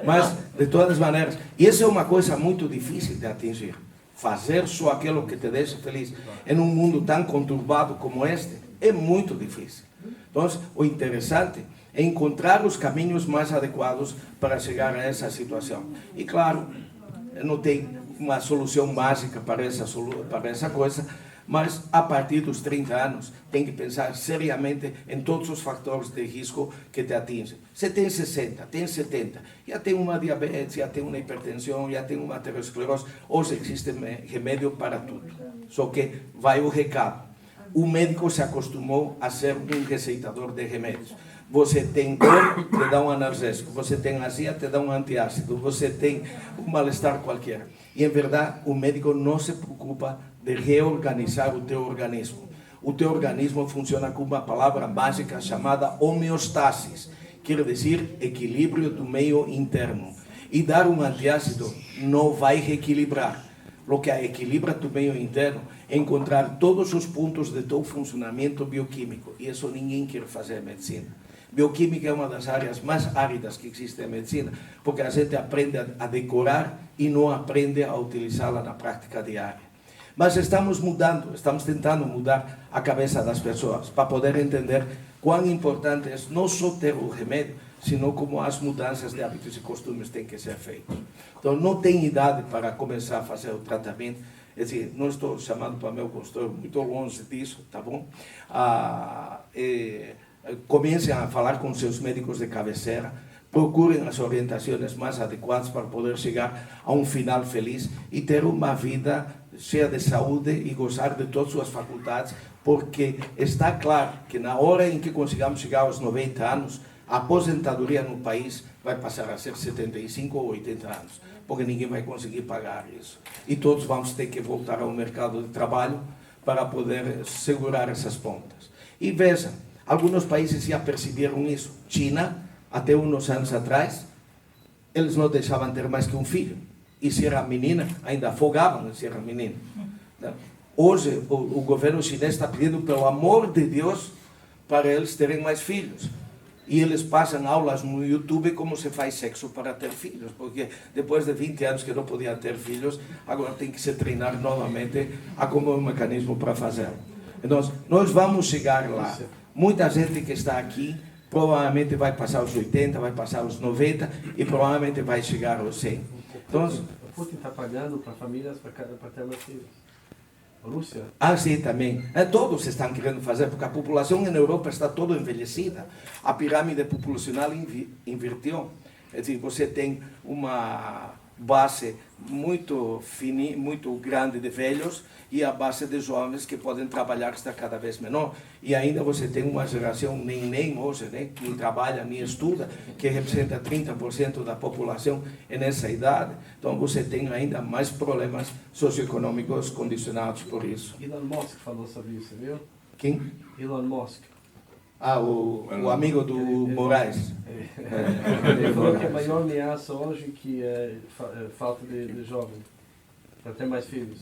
Mas, de todas maneiras, isso é uma coisa muito difícil de atingir. Fazer só aquilo que te deixa feliz em um mundo tão conturbado como este é muito difícil. Então, o interessante é encontrar os caminhos mais adequados para chegar a essa situação. E claro, não tem uma solução mágica para essa coisa, mas a partir dos 30 anos tem que pensar seriamente em todos os fatores de risco que te atingem. Você tem 60, tem 70, já tem uma diabetes, já tem uma hipertensão, já tem uma aterosclerose, hoje existe remédio para tudo. Só que vai o recado. O médico se acostumou a ser um receitador de remédios. Você tem dor, te dá um analgésico. Você tem azia, te dá um antiácido. Você tem um mal-estar qualquer. E, em verdade, o médico não se preocupa de reorganizar o teu organismo. O teu organismo funciona com uma palavra mágica chamada homeostasis. Quer dizer, equilíbrio do meio interno. E dar um antiácido não vai reequilibrar. O que equilibra tu meio interno é encontrar todos os pontos de teu funcionamento bioquímico. E isso ninguém quer fazer em medicina. Bioquímica é uma das áreas mais áridas que existe em medicina, porque a gente aprende a decorar e não aprende a utilizá-la na prática diária. Mas estamos tentando mudar a cabeça das pessoas, para poder entender quão importante é não só ter o remédio, sino como as mudanças de hábitos e costumes têm que ser feitas. Então, não tem idade para começar a fazer o tratamento. É dizer, não estou chamando para meu consultório, muito longe disso, tá bom? Comecem a falar com seus médicos de cabeceira, procurem as orientações mais adequadas para poder chegar a um final feliz e ter uma vida cheia de saúde e gozar de todas as suas faculdades, porque está claro que na hora em que consigamos chegar aos 90 anos, a aposentadoria no país vai passar a ser 75 ou 80 anos, porque ninguém vai conseguir pagar isso. E todos vamos ter que voltar ao mercado de trabalho para poder segurar essas pontas. E veja, alguns países já perceberam isso. China, até uns anos atrás, eles não deixavam ter mais que um filho. E se era menina, ainda afogavam se era menina. Hoje, o governo chinês está pedindo, pelo amor de Deus, para eles terem mais filhos. E eles passam aulas no YouTube como se faz sexo para ter filhos, porque depois de 20 anos que não podiam ter filhos, agora tem que se treinar novamente a como um mecanismo para fazer. Então, nós vamos chegar lá. Muita gente que está aqui provavelmente vai passar os 80, vai passar os 90 e provavelmente vai chegar aos 100. Então, Putin está pagando para famílias para ter mais filhos. Rússia? Sim, também. Todos estão querendo fazer, porque a população na Europa está toda envelhecida. A pirâmide populacional invertiu. É dizer, você tem uma base muito grande de velhos e a base de jovens que podem trabalhar está cada vez menor. E ainda você tem uma geração nem hoje, né, que nem trabalha, nem estuda, que representa 30% da população nessa idade. Então você tem ainda mais problemas socioeconômicos condicionados por isso. Elon Musk falou sobre isso, viu? Quem? Elon Musk. O amigo do Moraes. Ele falou que a maior ameaça hoje que é falta de jovem, para ter mais filhos.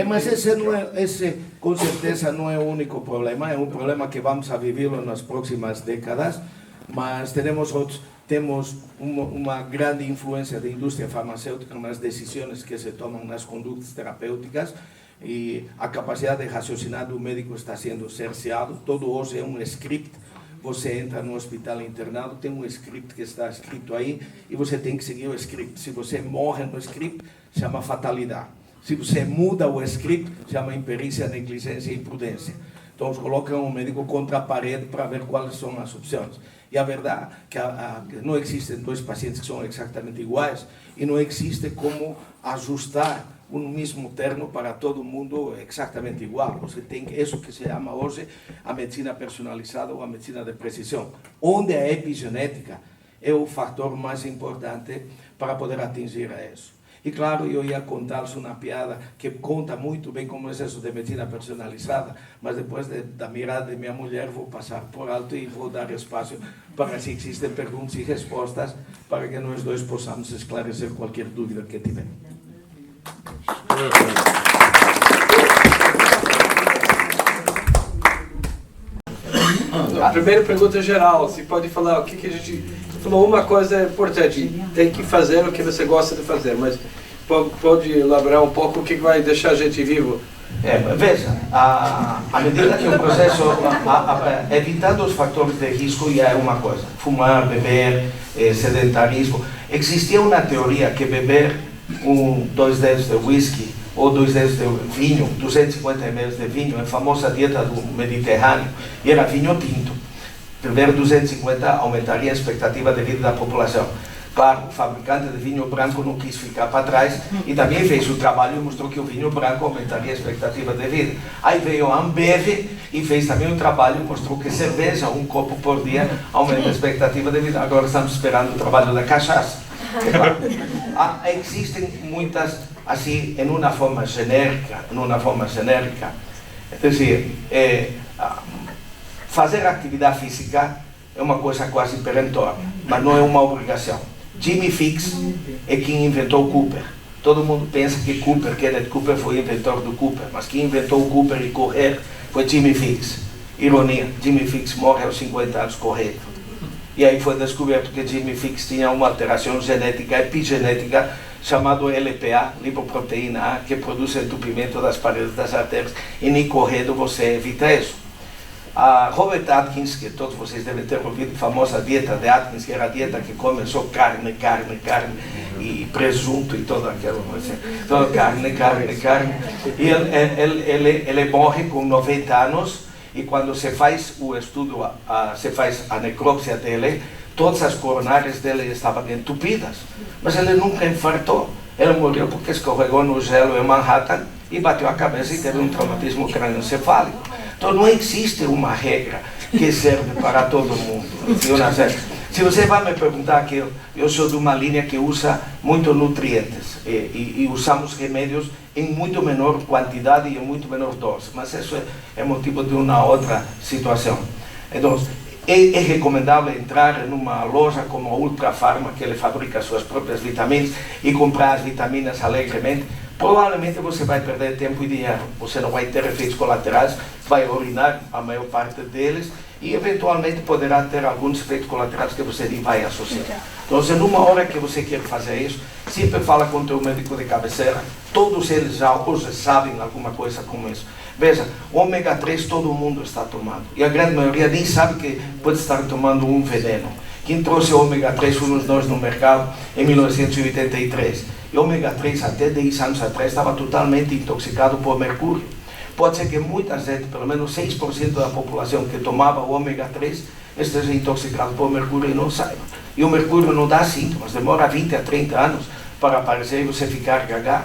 Mas esse com certeza não é o único problema, é um problema que vamos a vivê-lo nas próximas décadas, mas temos uma grande influência da indústria farmacêutica nas decisões que se tomam nas condutas terapêuticas e a capacidade de raciocinar do médico está sendo cerceado. Todo hoje é um script. Você entra no hospital internado, tem um script que está escrito aí e você tem que seguir o script. Se você morre no script, chama fatalidade. Se você muda o script, chama imperícia, negligência e imprudência. Então, colocam o médico contra a parede para ver quais são as opções. E a verdade é que não existem dois pacientes que são exatamente iguais e não existe como ajustar um mesmo termo para todo mundo exatamente igual. Você tem isso que se chama hoje a medicina personalizada ou a medicina de precisão, onde a epigenética é o fator mais importante para poder atingir isso. E claro, eu ia contar-lhes uma piada que conta muito bem como é isso de medicina personalizada, mas depois da mirada de minha mulher vou passar por alto e vou dar espaço para se existem perguntas e respostas para que nós dois possamos esclarecer qualquer dúvida que tiver. A primeira pergunta é geral, você pode falar o que a gente... Você falou uma coisa importante, tem que fazer o que você gosta de fazer, mas pode elaborar um pouco o que vai deixar a gente vivo? Veja, à medida que o processo, evitando os fatores de risco, já é uma coisa. Fumar, beber, sedentarismo. Existia uma teoria que beber 2 dedos de whisky ou 2 dedos de vinho, 250 ml de vinho, a famosa dieta do Mediterrâneo, e era vinho tinto. Beber 250 aumentaria a expectativa de vida da população. Claro, o fabricante de vinho branco não quis ficar para trás e também fez o trabalho e mostrou que o vinho branco aumentaria a expectativa de vida. Aí veio a Ambev e fez também o trabalho e mostrou que cerveja, 1 copo por dia, aumenta a expectativa de vida. Agora estamos esperando o trabalho da cachaça. Claro. Existem muitas, assim, em uma forma genérica. É dizer, fazer atividade física é uma coisa quase perentória, mas não é uma obrigação. Jimmy Fix é quem inventou o Cooper. Todo mundo pensa que Kenneth Cooper foi o inventor do Cooper, mas quem inventou o Cooper e correr foi Jimmy Fix. Ironia, Jimmy Fix morre aos 50 anos correndo. E aí foi descoberto que Jimmy Fix tinha uma alteração genética, epigenética, chamado LPA, lipoproteína A, que produz entupimento das paredes das artérias, e nem correndo você evita isso. A Robert Atkins, que todos vocês devem ter ouvido, a famosa dieta de Atkins, que era a dieta que come só carne, e presunto e toda aquela coisa. Então, carne. E ele morre com 90 anos, e quando se faz o estudo, se faz a necrópsia dele, todas as coronárias dele estavam entupidas. Mas ele nunca infartou. Ele morreu porque escorregou no gelo em Manhattan e bateu a cabeça e teve um traumatismo crânioencefálico. Então não existe uma regra que serve para todo mundo. Se você vai me perguntar, que eu sou de uma linha que usa muito nutrientes e usamos remédios em muito menor quantidade e em muito menor dose, mas isso é motivo de uma outra situação. Então, é recomendável entrar em uma loja como a Ultra Pharma, que ele fabrica suas próprias vitaminas, e comprar as vitaminas alegremente. Provavelmente você vai perder tempo e dinheiro, você não vai ter efeitos colaterais, vai urinar a maior parte deles e eventualmente poderá ter alguns efeitos colaterais que você nem vai associar. Então, numa hora que você quer fazer isso, sempre fala com o teu médico de cabeceira, todos eles já hoje sabem alguma coisa como isso. Veja, ômega 3 todo mundo está tomando, e a grande maioria nem sabe que pode estar tomando um veneno. Quem trouxe o ômega 3 fomos nós no mercado em 1983. E o ômega 3 até 10 anos atrás estava totalmente intoxicado por mercúrio. Pode ser que muita gente, pelo menos 6% da população que tomava o ômega 3, esteja intoxicado por mercúrio e não saiba. E o mercúrio não dá sintomas, demora 20 a 30 anos para aparecer e você ficar gaga.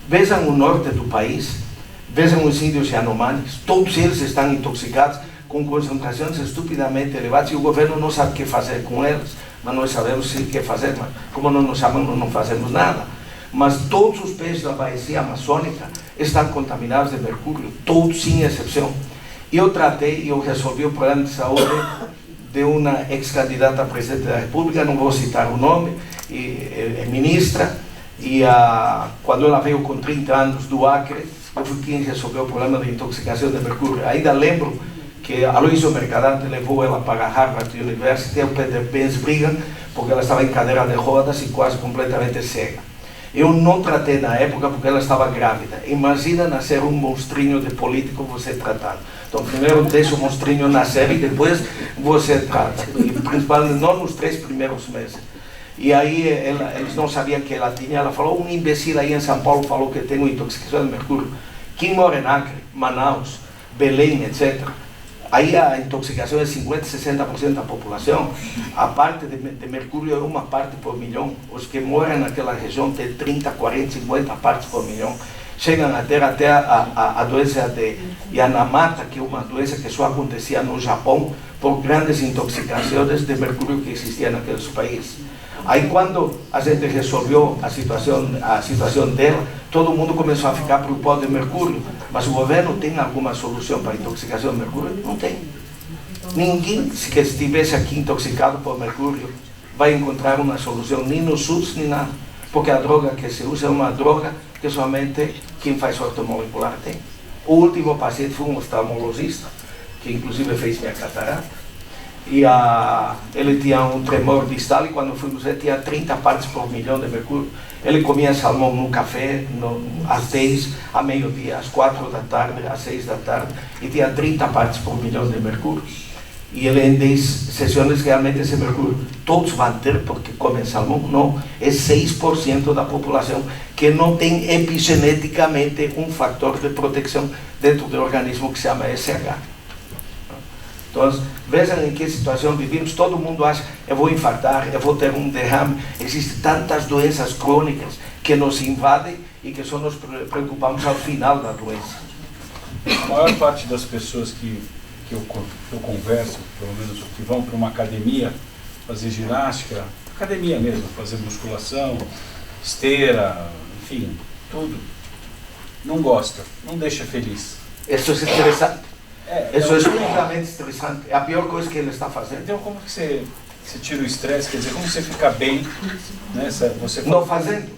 Vejam o norte do país, vejam os índios Yanomamis, todos eles estão intoxicados com concentrações estupidamente elevadas e o governo não sabe o que fazer com eles. Mas nós sabemos o que fazer, mas como não nos chamamos, não fazemos nada. Mas todos os peixes da bacia amazônica estão contaminados de mercúrio, todos sem exceção. Eu resolvi o problema de saúde de uma ex-candidata a presidente da República, não vou citar o nome, é ministra, e quando ela veio com 30 anos do Acre, eu fui quem resolveu o problema de intoxicação de mercúrio. Ainda lembro que Aloysio Mercadante levou ela para a Harvard University, o Peter Benz Brigham, porque ela estava em cadeira de rodas e quase completamente cega. Eu não tratei na época porque ela estava grávida. Imagina nascer um monstrinho de político você tratando. Então, primeiro deixa o monstrinho nascer e depois você trata. E principalmente não nos 3 primeiros meses. E aí eles não sabiam que ela tinha. Ela falou, um imbecil aí em São Paulo falou que tem uma intoxicação de mercúrio. Quem mora em Acre, Manaus, Belém, etc., aí a intoxicação é 50%, 60% da população. A parte de mercúrio é uma parte por milhão. Os que moram naquela região têm 30, 40, 50 partes por milhão. chegam a ter até a doença de Yamamata, que é uma doença que só acontecia no Japão por grandes intoxicações de mercúrio que existiam naqueles países. Aí quando a gente resolveu a situação dela, todo mundo começou a ficar preocupado de mercúrio, mas o governo tem alguma solução para a intoxicação de mercúrio? Não tem. Ninguém que estivesse aqui intoxicado por mercúrio vai encontrar uma solução, nem no SUS, nem nada. Porque a droga que se usa é uma droga que somente quem faz ortomolecular tem. O último paciente foi um oftalmologista, que inclusive fez minha catarata. E ele tinha um tremor distal e quando fomos ver tinha 30 partes por milhão de mercúrio. Ele comia salmão no café, às 10, a meio-dia, às 4 da tarde, às 6 da tarde, e tinha 30 partes por milhão de mercúrio. E ele em 10 sessões realmente esse mercúrio. Todos vão ter porque comem salmão? Não, é 6% da população que não tem epigeneticamente um fator de proteção dentro do organismo que se chama SH. Então, vejam em que situação vivemos. Todo mundo acha, eu vou infartar, eu vou ter um derrame. Existem tantas doenças crônicas que nos invadem e que só nos preocupamos ao final da doença. A maior parte das pessoas que eu converso, pelo menos que vão para uma academia fazer ginástica, academia mesmo, fazer musculação, esteira, enfim, tudo, não gosta, não deixa feliz. Isso é estressante. Isso é extremamente estressante. É a pior coisa que ele está fazendo. Então, como que você tira o estresse? Quer dizer, como você fica bem? Né? Você não fazendo.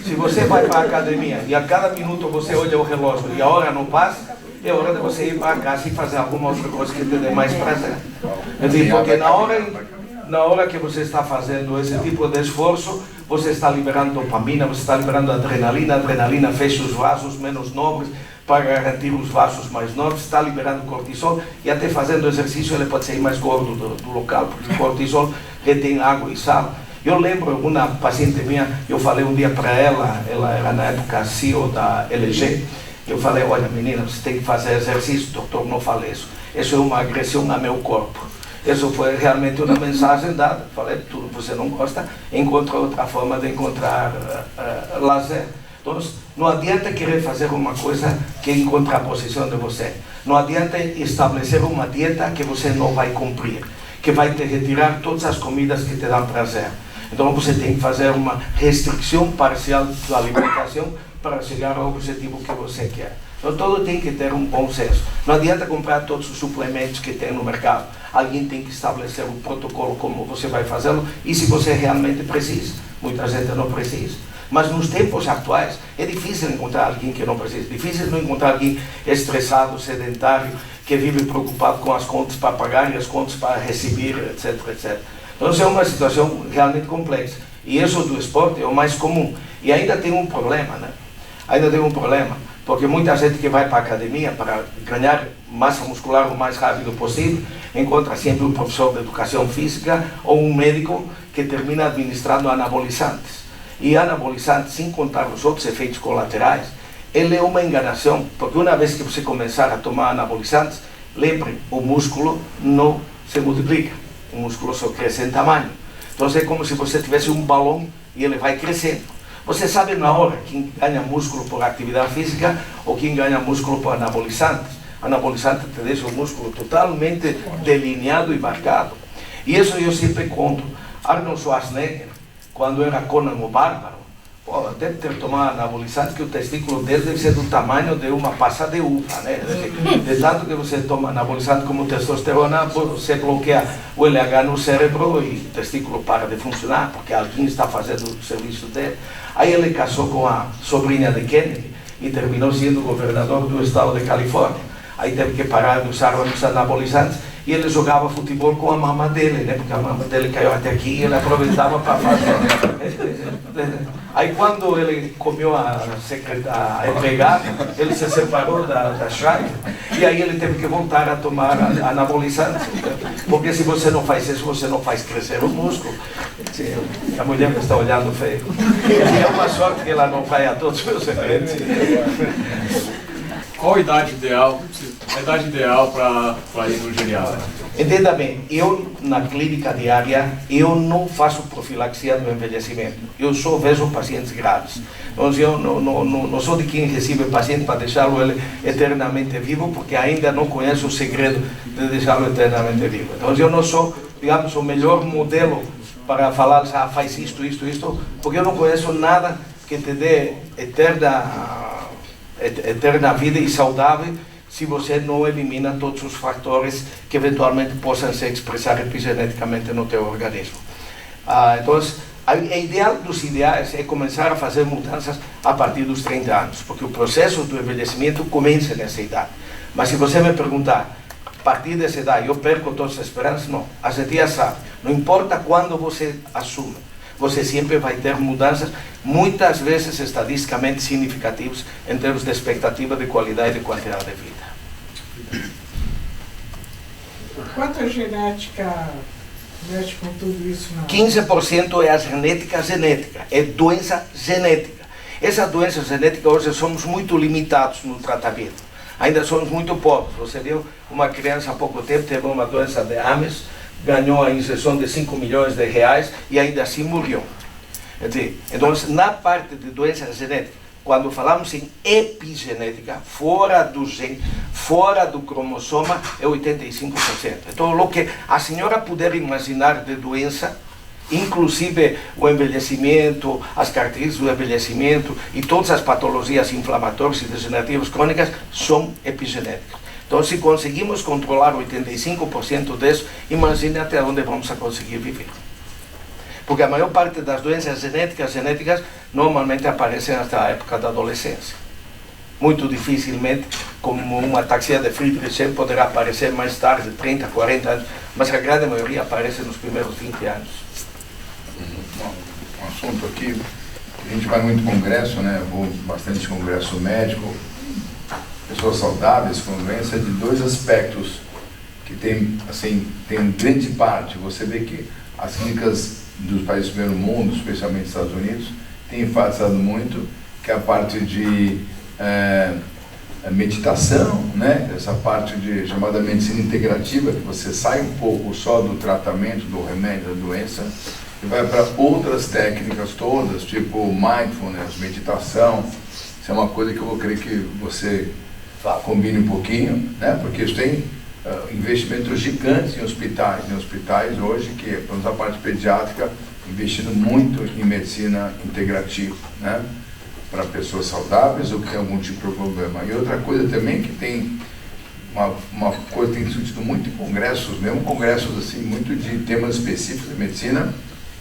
Se você vai para a academia e a cada minuto você olha o relógio e a hora não passa, é hora de você ir para casa e fazer alguma outra coisa que te dê mais prazer. Porque na hora que você está fazendo esse tipo de esforço, você está liberando dopamina, você está liberando adrenalina, a adrenalina fecha os vasos menos nobres para garantir os vasos mais nobres, está liberando cortisol e até fazendo exercício ele pode sair mais gordo do local, porque o cortisol retém água e sal. Eu lembro uma paciente minha, eu falei um dia para ela era na época CEO da LG, eu falei, olha menina, você tem que fazer exercício, doutor, não fale isso. Isso é uma agressão a meu corpo. Isso foi realmente uma mensagem dada. Falei, tudo que você não gosta, encontra outra forma de encontrar lazer. Então, não adianta querer fazer uma coisa que é em contraposição de você. Não adianta estabelecer uma dieta que você não vai cumprir, que vai te retirar todas as comidas que te dão prazer. Então, você tem que fazer uma restrição parcial da alimentação para chegar ao objetivo que você quer. Então, todo tem que ter um bom senso. Não adianta comprar todos os suplementos que tem no mercado. Alguém tem que estabelecer um protocolo como você vai fazê-lo e se você realmente precisa. Muita gente não precisa. Mas nos tempos atuais é difícil encontrar alguém que não precisa. Difícil não encontrar alguém estressado, sedentário, que vive preocupado com as contas para pagar e as contas para receber, etc, etc. Então, é uma situação realmente complexa. E isso do esporte é o mais comum. E ainda tem um problema, né? Ainda tem um problema, porque muita gente que vai para a academia para ganhar massa muscular o mais rápido possível, encontra sempre um professor de educação física ou um médico que termina administrando anabolizantes. E anabolizantes, sem contar os outros efeitos colaterais, ele é uma enganação, porque uma vez que você começar a tomar anabolizantes, lembre, o músculo não se multiplica, o músculo só cresce em tamanho. Então é como se você tivesse um balão e ele vai crescendo. Você sabe na hora quem ganha músculo por atividade física ou quem ganha músculo por anabolizantes. Anabolizante te deixa o músculo totalmente delineado e marcado. E isso eu sempre conto. Arnold Schwarzenegger, quando era Conan o Bárbaro, deve ter tomado anabolizante que o testículo dele deve ser do tamanho de uma passa de uva, né? De tanto que você toma anabolizante como testosterona, você bloqueia o LH no cérebro e o testículo para de funcionar, porque alguém está fazendo o serviço dele. Aí ele casou com a sobrinha de Kennedy e terminou sendo governador do estado de Califórnia. Aí teve que parar de usar os anabolizantes e ele jogava futebol com a mama dele, né? Porque a mama dele caiu até aqui e ele aproveitava para fazer. Aí quando ele comeu a empregada, ele se separou da Shire e aí ele teve que voltar a tomar anabolizante. Porque se você não faz isso, você não faz crescer o músculo. A mulher me está olhando feio. E é uma sorte que ela não vai a todos os meus eventos. Qual a idade ideal a idade ideal para ir no geriatra? Entenda bem, eu na clínica diária, eu não faço profilaxia do envelhecimento. Eu só vejo pacientes graves. Então, eu não sou de quem recebe paciente para deixá-lo ele eternamente vivo, porque ainda não conheço o segredo de deixá-lo eternamente vivo. Então, eu não sou, digamos, o melhor modelo para falar, faz isto, porque eu não conheço nada que te dê eterna vida e saudável se você não elimina todos os fatores que eventualmente possam se expressar epigeneticamente no teu organismo. Então, a ideal dos ideais é começar a fazer mudanças a partir dos 30 anos, porque o processo do envelhecimento começa nessa idade. Mas se você me perguntar, a partir dessa idade eu perco todas as esperanças? Não. A gente já sabe, não importa quando você assume, você sempre vai ter mudanças, muitas vezes estatisticamente significativas em termos de expectativa de qualidade e quantidade de vida. Quanto a genética mexe com tudo isso? 15% é a genética, é doença genética. Essa doença genética, hoje somos muito limitados no tratamento. Ainda somos muito pobres. Você viu, uma criança há pouco tempo teve uma doença de Ames, ganhou a injeção de 5 milhões de reais e ainda assim morreu. Então, na parte de doença genética, quando falamos em epigenética, fora do gene, fora do cromossoma, é 85%. Então, o que a senhora puder imaginar de doença, inclusive o envelhecimento, as características do envelhecimento e todas as patologias inflamatórias e degenerativas crônicas são epigenéticas. Então, se conseguimos controlar 85% disso, imagine até onde vamos a conseguir viver. Porque a maior parte das doenças genéticas normalmente aparecem até a época da adolescência. Muito dificilmente, como uma ataxia de Friedreich, poderá aparecer mais tarde, 30, 40 anos, mas a grande maioria aparece nos primeiros 20 anos. Um assunto aqui, a gente vai muito congresso, né? Vou bastante congresso médico, pessoas saudáveis com doença de dois aspectos que tem, assim, tem grande parte. Você vê que as clínicas dos países do primeiro mundo, especialmente nos Estados Unidos, têm enfatizado muito que a parte de meditação, né? Essa parte de chamada medicina integrativa, que você sai um pouco só do tratamento, do remédio, da doença, e vai para outras técnicas todas, tipo mindfulness, meditação. Isso é uma coisa que eu vou querer que você combine um pouquinho, né? Porque isso tem investimentos gigantes em hospitais hoje, que, pelo menos a parte pediátrica, investindo muito em medicina integrativa, né? Para pessoas saudáveis ou que tem algum tipo de problema. E outra coisa também que tem uma coisa que tem discutido muito em congressos, mesmo congressos assim, muito de temas específicos de medicina,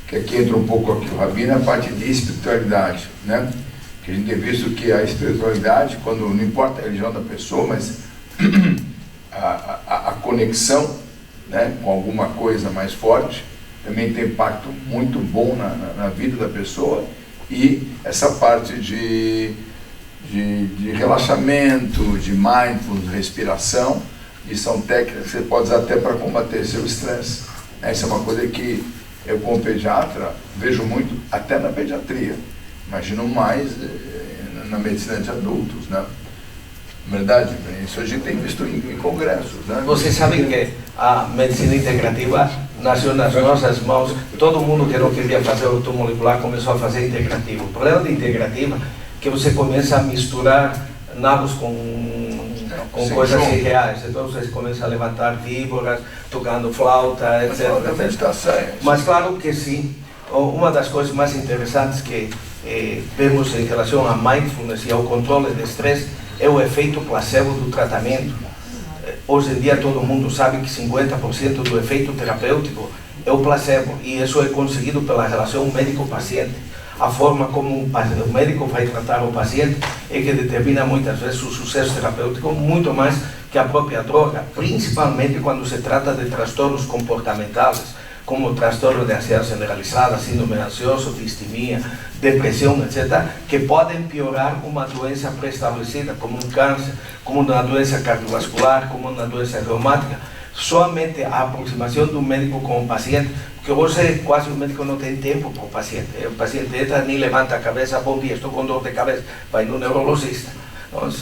que aqui entra um pouco aqui o Rabino, a parte de espiritualidade, né? Que a gente tem visto que a espiritualidade, quando não importa a religião da pessoa, mas a conexão, né, com alguma coisa mais forte, também tem impacto muito bom na vida da pessoa. E essa parte de relaxamento, de mindfulness, respiração, e são técnicas que você pode usar até para combater seu estresse. Essa é uma coisa que eu, como pediatra, vejo muito até na pediatria. Imagino mais na medicina de adultos, né? Verdade, isso a gente tem visto em congressos, né? Vocês sabem que a medicina integrativa nasceu nas nossas mãos. Todo mundo que não queria fazer ortomolecular começou a fazer integrativo. O problema da integrativa é que você começa a misturar nabos com coisas irreais. Então você começa a levantar víboras, tocando flauta, etc. Mas claro que sim. Uma das coisas mais interessantes que vemos em relação a mindfulness e ao controle de estresse é o efeito placebo do tratamento. Hoje em dia todo mundo sabe que 50% do efeito terapêutico é o placebo, e isso é conseguido pela relação médico-paciente. A forma como o médico vai tratar o paciente é que determina muitas vezes o sucesso terapêutico, muito mais que a própria droga, principalmente quando se trata de transtornos comportamentais, como transtorno de ansiedade generalizada, síndrome ansioso, distimia, depressão, etc., que podem piorar uma doença pré-estabelecida, como um câncer, como uma doença cardiovascular, como uma doença reumática. Somente a aproximação do médico com o paciente, porque hoje quase o médico não tem tempo para o paciente. O paciente entra, nem levanta a cabeça, bom dia, estou com dor de cabeça, vai no neurologista. Então,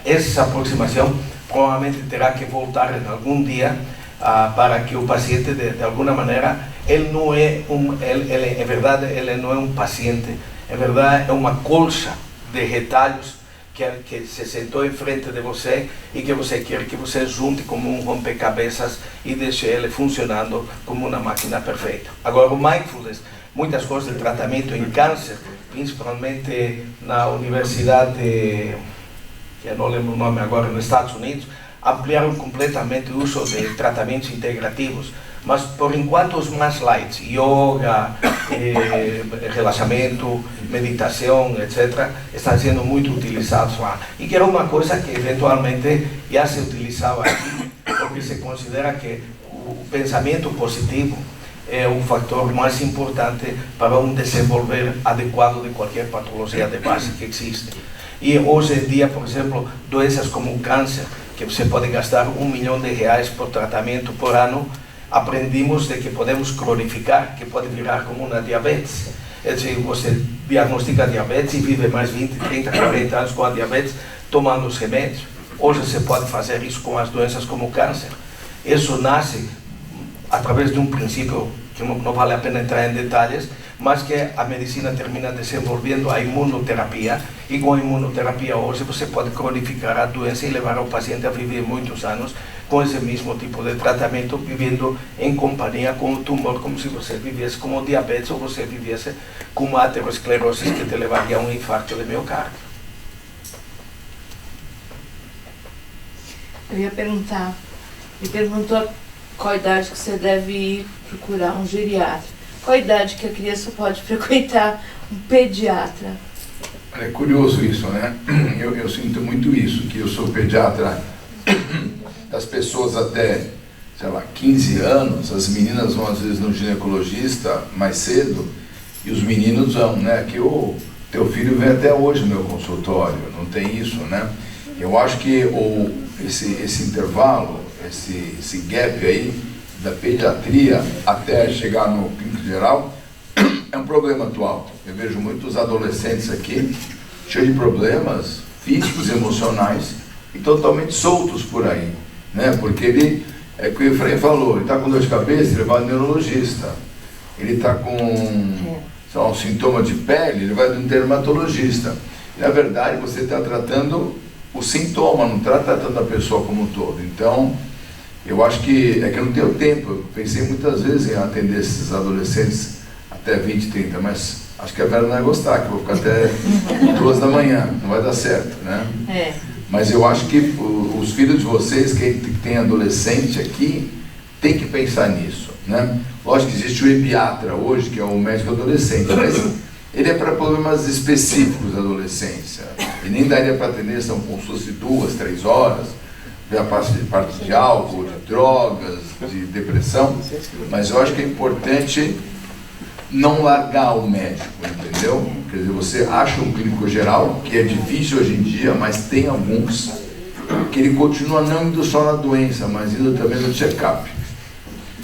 essa aproximação provavelmente terá que voltar em algum dia para que o paciente, de alguma maneira, ele não é em verdade, ele não é um paciente, em verdade é uma colcha de retalhos que se sentou em frente de você e que você quer que você junte como um rompecabezas e deixe ele funcionando como uma máquina perfeita. Agora, o mindfulness, muitas coisas de tratamento em câncer, principalmente na universidade, que eu não lembro o nome agora, nos Estados Unidos, ampliaram completamente o uso de tratamentos integrativos, mas por enquanto os mais light, yoga, relaxamento, meditação, etc., estão sendo muito utilizados lá. E que era uma coisa que eventualmente já se utilizava aqui, porque se considera que o pensamento positivo é o fator mais importante para um desenvolver adequado de qualquer patologia de base que existe. E hoje em dia, por exemplo, doenças como o câncer, que você pode gastar R$1 milhão por tratamento por ano, aprendimos de que podemos cronificar, que pode virar como uma diabetes. É dizer, você diagnostica diabetes e vive mais 20, 30, 40 anos com a diabetes, tomando os remédios. Hoje você pode fazer isso com as doenças como o câncer. Isso nasce através de um princípio que não vale a pena entrar em detalhes, mas que a medicina termina desenvolvendo a imunoterapia, e com a imunoterapia hoje você pode cronificar a doença e levar o paciente a viver muitos anos com esse mesmo tipo de tratamento, vivendo em companhia com o tumor, como se você vivesse com o diabetes ou você vivesse com uma aterosclerose que te levaria a um infarto de miocárdio. Eu ia perguntar, me perguntou qual idade que você deve ir procurar um geriatra. Qual a idade que a criança pode frequentar um pediatra? É curioso isso, né? Eu sinto muito isso, que eu sou pediatra das pessoas até, sei lá, 15 anos, as meninas vão às vezes no ginecologista mais cedo e os meninos vão, né? Que o teu filho vem até hoje no meu consultório, não tem isso, né? Eu acho que esse intervalo, esse gap aí, da pediatria até chegar no clínico geral, é um problema atual. Eu vejo muitos adolescentes aqui, cheios de problemas físicos, emocionais, e totalmente soltos por aí, né? Porque ele, é o que o Efraim falou, ele está com dor de cabeça, ele vai no neurologista. Ele está com um sintoma de pele, ele vai no dermatologista. E, na verdade, você está tratando o sintoma, não está tratando a pessoa como um todo. Então, eu acho que é que eu não tenho tempo. Eu pensei muitas vezes em atender esses adolescentes até 20, 30, mas acho que a Vera não vai gostar, que eu vou ficar até 2 da manhã, não vai dar certo, né? Mas eu acho que os filhos de vocês, que tem adolescente aqui, tem que pensar nisso, né? Lógico que existe o epiatra hoje, que é o médico adolescente, mas ele é para problemas específicos da adolescência. E nem daria para atender, são consultas de 2, 3 horas, a parte de álcool, de drogas, de depressão, mas eu acho que é importante não largar o médico, entendeu? Quer dizer, você acha um clínico geral, que é difícil hoje em dia, mas tem alguns, que ele continua não indo só na doença, mas indo também no check-up.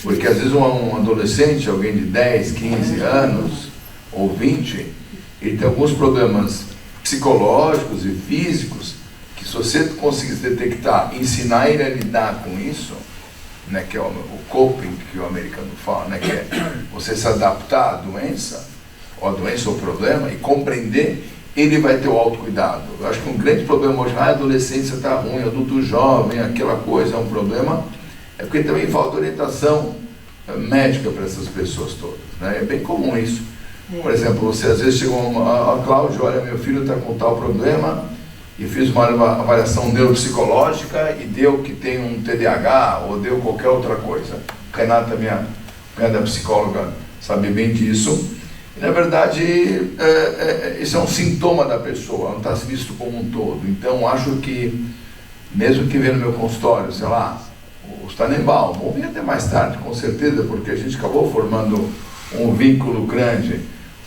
Porque às vezes um adolescente, alguém de 10, 15 anos, ou 20, ele tem alguns problemas psicológicos e físicos, que se você conseguisse detectar, ensinar ele a lidar com isso, né, que é o coping que o americano fala, né, que é você se adaptar à doença ou o problema, e compreender, ele vai ter o autocuidado. Eu acho que um grande problema hoje, a adolescência está ruim, adulto jovem, aquela coisa, é um problema, é porque também falta orientação médica para essas pessoas todas, né? É bem comum isso. Por exemplo, você às vezes chegou a Cláudio, olha, meu filho está com tal problema, e fiz uma avaliação neuropsicológica e deu que tem um TDAH ou deu qualquer outra coisa. Renata, minha psicóloga, sabe bem disso. E, na verdade, isso é um sintoma da pessoa, não está visto como um todo. Então, acho que, mesmo que venha no meu consultório, sei lá, o Tannenbaum, vou vir até mais tarde, com certeza, porque a gente acabou formando um vínculo grande.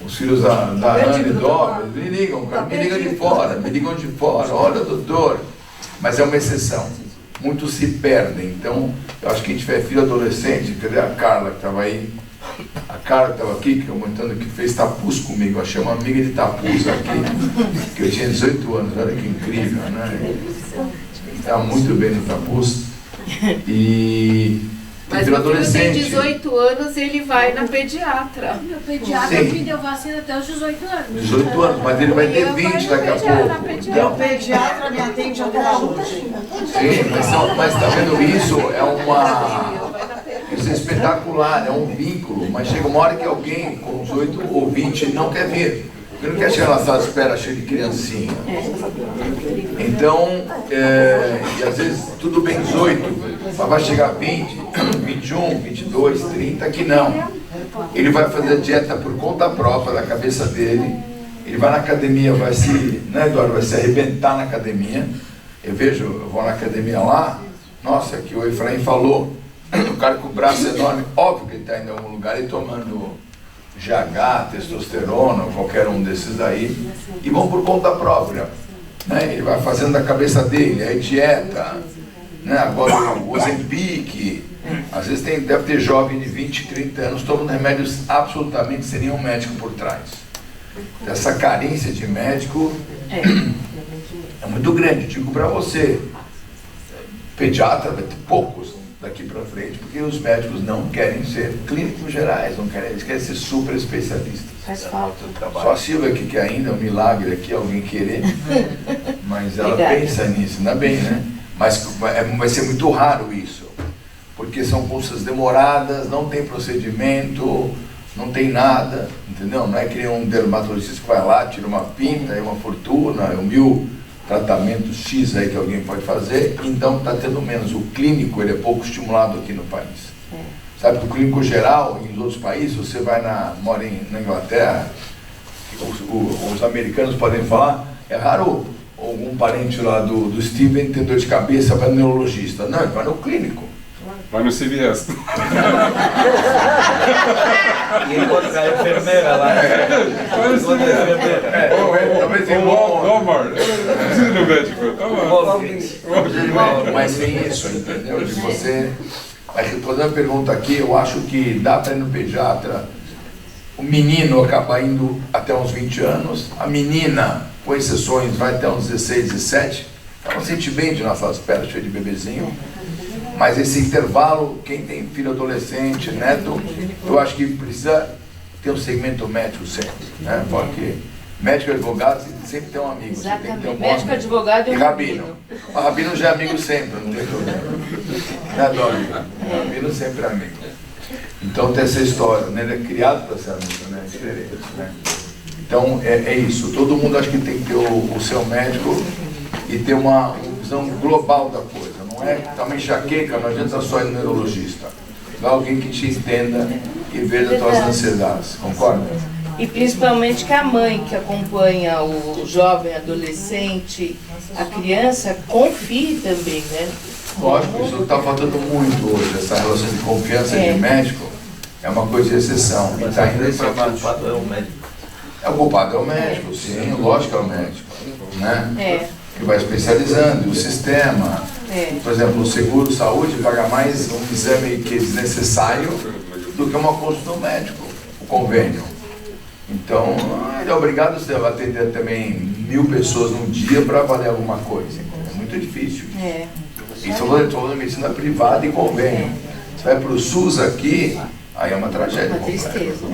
Os filhos da Ana e Dó, me ligam, me ligam de fora, olha, doutor. Mas é uma exceção. Muitos se perdem. Então, eu acho que quem tiver filho adolescente, cadê a Carla que estava aí? A Carla estava aqui, comentando que fez tapuz comigo. Eu achei uma amiga de tapuz aqui, que eu tinha 18 anos, olha que incrível, né? Estava muito bem no tapuz. E Mas virou meu filho tem adolescente. 18 anos e ele vai na pediatra. Meu pediatra Sim. me deu vacina até os 18 anos. 18 anos, mas ele vai ter 20 daqui a pouco. Meu pediatra me atende até hoje. Sim, mas tá vendo isso? Isso é espetacular, é um vínculo, mas chega uma hora que alguém com 18 ou 20 não quer vir. Porque não quer chegar na sala de espera cheio de criancinha. Então, e às vezes tudo bem 18, mas vai chegar 20, 21, 22, 30, que não. Ele vai fazer dieta por conta própria da cabeça dele. Ele vai na academia, vai se, né, Eduardo, vai se arrebentar na academia. Eu vou na academia lá, nossa, que o Efraim falou, o cara com o braço enorme, óbvio que ele está indo em algum lugar e tomando GH, testosterona, qualquer um desses aí, e vão por conta própria. Né? Ele vai fazendo da cabeça dele, aí dieta, né? Agora o Ozempic, às vezes deve ter jovem de 20, 30 anos tomando remédios absolutamente sem nenhum médico por trás. Essa carência de médico é muito grande, digo para você. Pediatra vai ter poucos daqui para frente, porque os médicos não querem ser clínicos gerais, não querem, eles querem ser super especialistas. Faz falta. Só a Silvia que quer ainda, um milagre aqui, alguém querer, mas ela Obrigada. pensa nisso, ainda bem, né? Mas vai ser muito raro isso, porque são consultas demoradas, não tem procedimento, não tem nada, entendeu? Não é que nem um dermatologista que vai lá, tira uma pinta, é uma fortuna, é 1000 tratamentos X aí que alguém pode fazer, então está tendo menos. O clínico, ele é pouco estimulado aqui no país. Sabe que o clínico geral, em outros países, você vai mora na Inglaterra, os americanos podem falar, é raro algum parente lá do Steven ter dor de cabeça, vai no neurologista. Não, ele vai no clínico. Vai no CVS. E encontra a enfermeira lá. Vai no CVS. Talvez em Walmart. Não precisa ir no médico. Tá lá. Mas tem isso, entendeu? De você. Mas respondendo a pergunta aqui, eu acho que dá para ir no pediatra, o menino acaba indo até uns 20 anos, a menina, com exceções, vai até uns 16, 17, ela sente bem de nossa espera cheia de bebezinho. Mas esse intervalo, quem tem filho adolescente, neto, eu acho que precisa ter um segmento médico sempre, né? Porque médico e advogado sempre tem um amigo. Você tem que ter um Exatamente. bom Médico, amigo. advogado E e rabino. O rabino já é amigo sempre, não tem problema. Né, Dória? O rabino sempre é amigo. Então tem essa história, né? Ele é criado para ser amigo, né? É diferente, né? Então é isso. Todo mundo acho que tem que ter o seu médico e ter uma visão global da coisa. Não é também enxaqueca, não adianta só ir no neurologista. Vai alguém que te entenda e veja as tuas ansiedades. Concorda? E principalmente que a mãe que acompanha o jovem, adolescente, a criança, confie também, né? Lógico, isso está faltando muito hoje. Essa relação de confiança de médico é uma coisa de exceção. E está indo para baixo. O culpado é o médico. O culpado é o médico, sim, lógico que é o médico. Né? Que vai especializando, e o sistema. Por exemplo, o seguro saúde paga mais um exame que é desnecessário do que uma consulta do médico, o convênio. Então, ele é obrigado a atender também 1000 pessoas num dia para avaliar alguma coisa. É muito difícil. Isso eu estou falando de medicina privada e convênio. Você vai para o SUS aqui, aí é uma tragédia. Uma tristeza.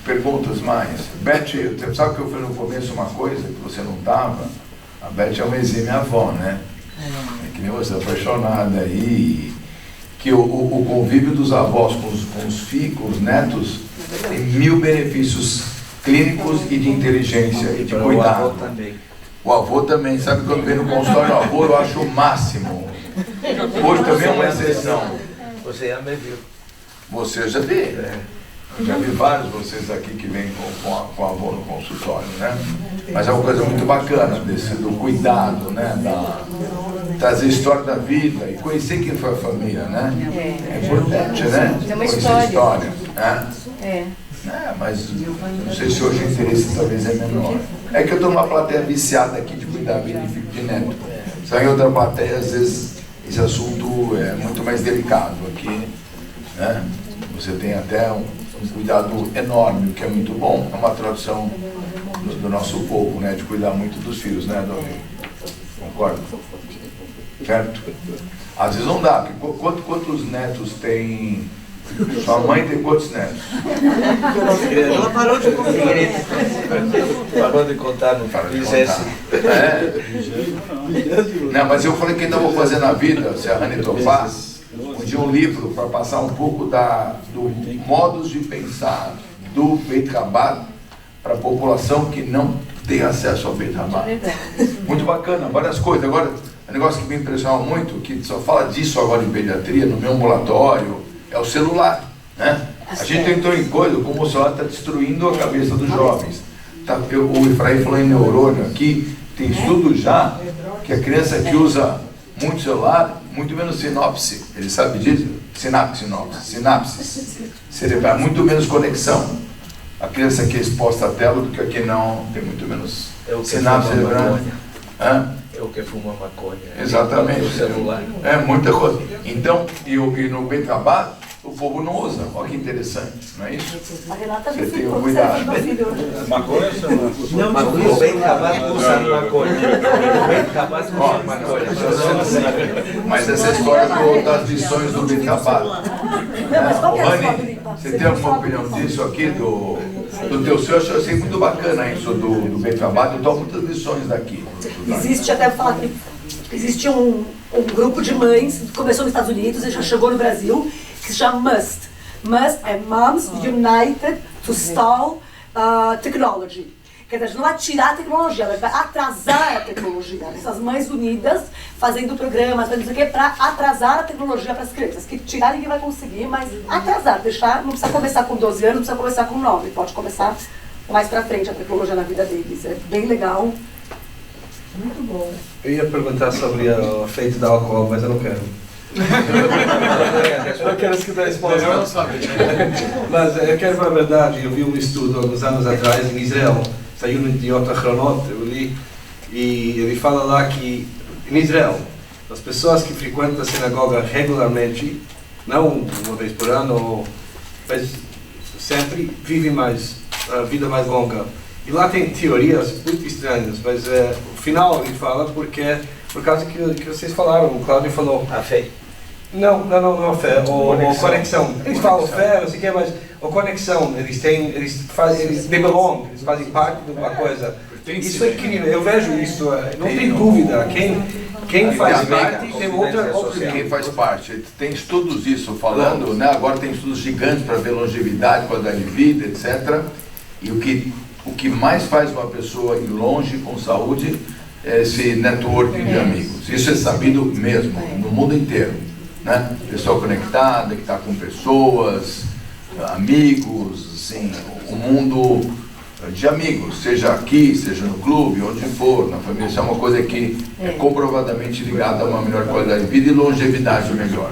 Perguntas mais? Beth, você sabe que eu falei no começo uma coisa que você não estava? A Beth é uma exímia avó, né? É que nem você, apaixonada aí. Que o convívio dos avós com os filhos, com os netos, tem 1000 benefícios clínicos e de inteligência e de cuidado. O avô também. O avô também, sabe quando vem no consultório do avô, eu acho o máximo. Hoje também é uma exceção. Você já me viu. Você eu já vi. Já vi vários de vocês aqui que vêm com a avó no consultório, né? Mas é uma coisa muito bacana, do cuidado, né? Trazer a história da vida e conhecer quem foi a família, né? É importante, né? Tem uma conhecer a história. né? Mas não sei se hoje o interesse talvez é menor. É que eu estou numa plateia viciada aqui de cuidar bem de neto. Só em outra plateia, às vezes, esse assunto é muito mais delicado. Aqui né? Você tem até um cuidado enorme, o que é muito bom. É uma tradução do nosso povo, né? De cuidar muito dos filhos, né, Doni? Concorda? Certo? Às vezes não dá, porque quantos netos tem? Sua mãe tem quantos netos? Ela parou de contar. Parou de contar, não fizesse. Não, mas eu falei que ainda vou fazer na vida, se a Rani topar, um livro para passar um pouco do modos de pensar do Beit Chabad para a população que não tem acesso ao Beit Chabad. Muito bacana, várias coisas. Agora, um negócio que me impressionou muito, que só fala disso agora em pediatria, no meu ambulatório, é o celular, né? A gente entrou em coisa, como o celular está destruindo a cabeça dos jovens. O Efraim falou em neurônio aqui, tem estudo já que a criança que usa muito celular, muito menos sinopse, ele sabe disso? Sinapse cerebral, muito menos conexão. A criança que é exposta à tela do que a que não, tem muito menos sinapse cerebral. É o que fuma maconha. Exatamente. O celular. É muita coisa. Então, e no Beit Chabad, o povo não usa. Olha que interessante, não é isso? A Renata Você tem um cuidado. Maconha ou celular? Não, o Beit Chabad usa maconha. O Beit Chabad usa maconha. Mas essa história das lições do Beit Chabad. Rani, você tem alguma opinião disso aqui, do teu senhor? Eu achei muito bacana isso do Beit Chabad. Eu tomo muitas lições daqui. Existe, até falar que existe um grupo de mães, começou nos Estados Unidos e já chegou no Brasil, que se chama MUST. MUST é Moms United to Stall Technology. Quer dizer, não vai tirar a tecnologia, ela vai atrasar a tecnologia. Essas mães unidas fazendo programas, não sei o quê, para atrasar a tecnologia para as crianças. Que tirar ninguém vai conseguir, mas atrasar, deixar, não precisa começar com 12 anos, não precisa começar com 9, pode começar mais para frente a tecnologia na vida deles. É bem legal. Muito bom. Eu ia perguntar sobre o efeito do álcool, mas eu não quero. Eu não quero escutar a resposta. Mas eu quero falar a verdade. Eu vi um estudo alguns anos atrás em Israel, saiu no Idiota Chronot, eu li, e ele fala lá que em Israel, as pessoas que frequentam a sinagoga regularmente, não uma vez por ano, mas sempre vivem mais, a vida mais longa. E lá tem teorias muito estranhas, mas o final ele fala porque por causa que vocês falaram, o Cláudio falou. A fé. Não a fé, a conexão. Eles falam fé, não sei o que, mas a conexão, eles fazem parte de uma coisa. Isso é incrível, eu vejo isso, não tem dúvida. Quem faz parte tem outra opinião. Quem faz parte, tem estudos isso falando, né? Agora tem estudos gigantes para ver longevidade, qualidade de vida, etc. E o que mais faz uma pessoa ir longe com saúde é esse networking de amigos. Isso é sabido mesmo, no mundo inteiro, né? Pessoa conectada, que está com pessoas, amigos, assim, o mundo de amigos, seja aqui, seja no clube, onde for, na família. Isso é uma coisa que é comprovadamente ligada a uma melhor qualidade de vida e longevidade melhor.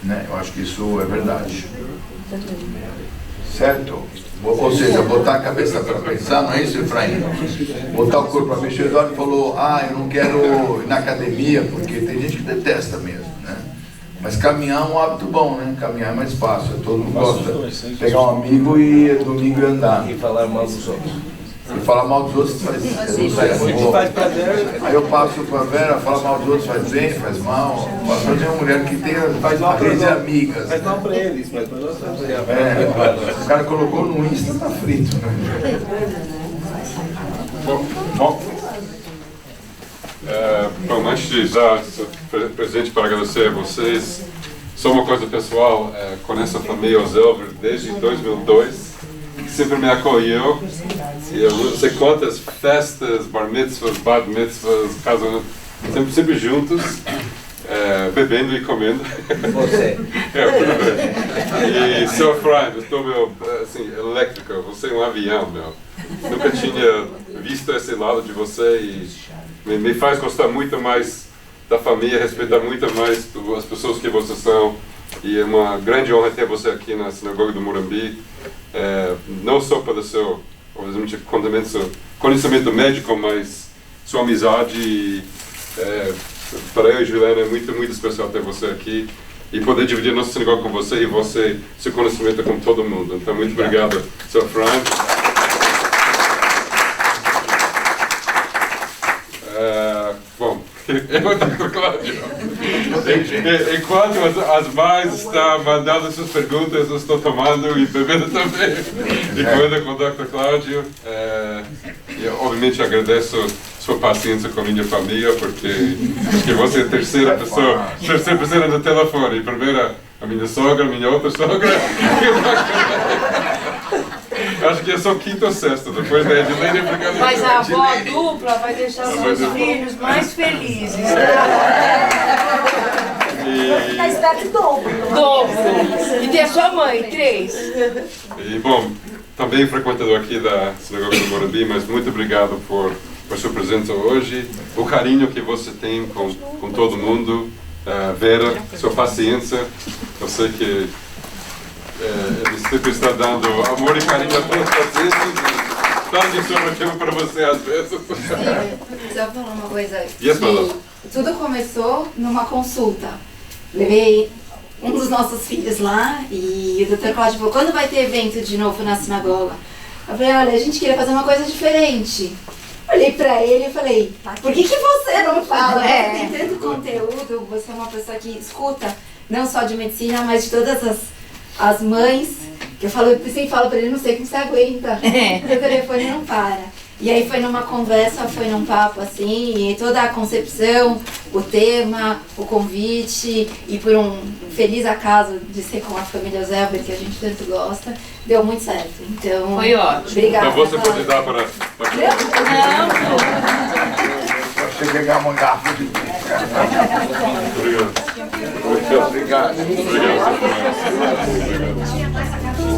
Né? Eu acho que isso é verdade. Certo? Ou seja, botar a cabeça para pensar, não é isso, Efraim? Botar o corpo para mexer. O Eduardo falou, eu não quero ir na academia, porque tem gente que detesta mesmo, né? Mas caminhar é um hábito bom, né? Caminhar é mais fácil, todo mundo gosta de pegar um amigo e domingo e andar. E falar mal dos outros. E falar mal dos outros faz prazer. Aí eu passo para a Vera, falar mal dos outros faz bem, faz mal. Passo para uma mulher que tem rede de amigas. Faz mal para eles, mas para nós também. O cara colocou no Insta, tá frito. Né? Bom, antes de dar presente para agradecer a vocês, só uma coisa pessoal, conheço a família Ozelver desde 2002. Sempre me acolheu, e eu não sei quantas festas, bar mitzvahs, bad mitzvahs, casamentos, sempre juntos, bebendo e comendo. Você. E seu Efraim, eu estou meio assim, elétrica, você é um avião, meu. Nunca tinha visto esse lado de você e me faz gostar muito mais da família, respeitar muito mais as pessoas que vocês são. E é uma grande honra ter você aqui na Sinagoga do Morumbi, não só pelo seu conhecimento médico, mas sua amizade. Para eu e Juliana é muito, muito especial ter você aqui. e poder dividir nossa sinagoga com você e você, seu conhecimento com todo mundo. Então, muito obrigado, Sr. Frank. Bom, eu, Dr. Cláudio, enquanto as mães estão mandando suas perguntas, eu estou tomando e bebendo também. E com o Dr. Cláudio, eu obviamente agradeço sua paciência com a minha família, porque acho que você é a terceira pessoa no telefone. Primeiro a minha sogra, a minha outra sogra. Acho que é só quinto ou sexto, depois da Edilene. Mas a avó dupla vai deixar os seus filhos mais felizes. Ficar esperto dobro. Dobro. E tem a sua mãe, 3. E, bom, também frequentador aqui da Sinagoga do Morumbi, mas muito obrigado por sua presença hoje, o carinho que você tem com todo mundo, Vera, sua paciência. Eu sei que ele sempre está dando amor e carinho a todos os pacientes. Tarde informativo para você às vezes. Só falar uma coisa. Yes, tudo começou numa consulta. Levei um dos nossos filhos lá e o Dr. Cláudio falou, quando vai ter evento de novo na sinagoga? Eu falei, olha, a gente queria fazer uma coisa diferente. Olhei pra ele e falei, por que você não fala? Você tem tanto conteúdo, você é uma pessoa que escuta, não só de medicina, mas de todas as mães, que eu sempre falo pra ele, não sei como você aguenta, o telefone não para. E aí foi numa conversa, foi num papo assim, e toda a concepção, o tema, o convite, e por um feliz acaso de ser com a família Zelber, que a gente tanto gosta, deu muito certo. Então, foi ótimo. Obrigada. Então você pode dar para... Você pegar uma garrafa de Obrigado. Obrigado. Obrigado.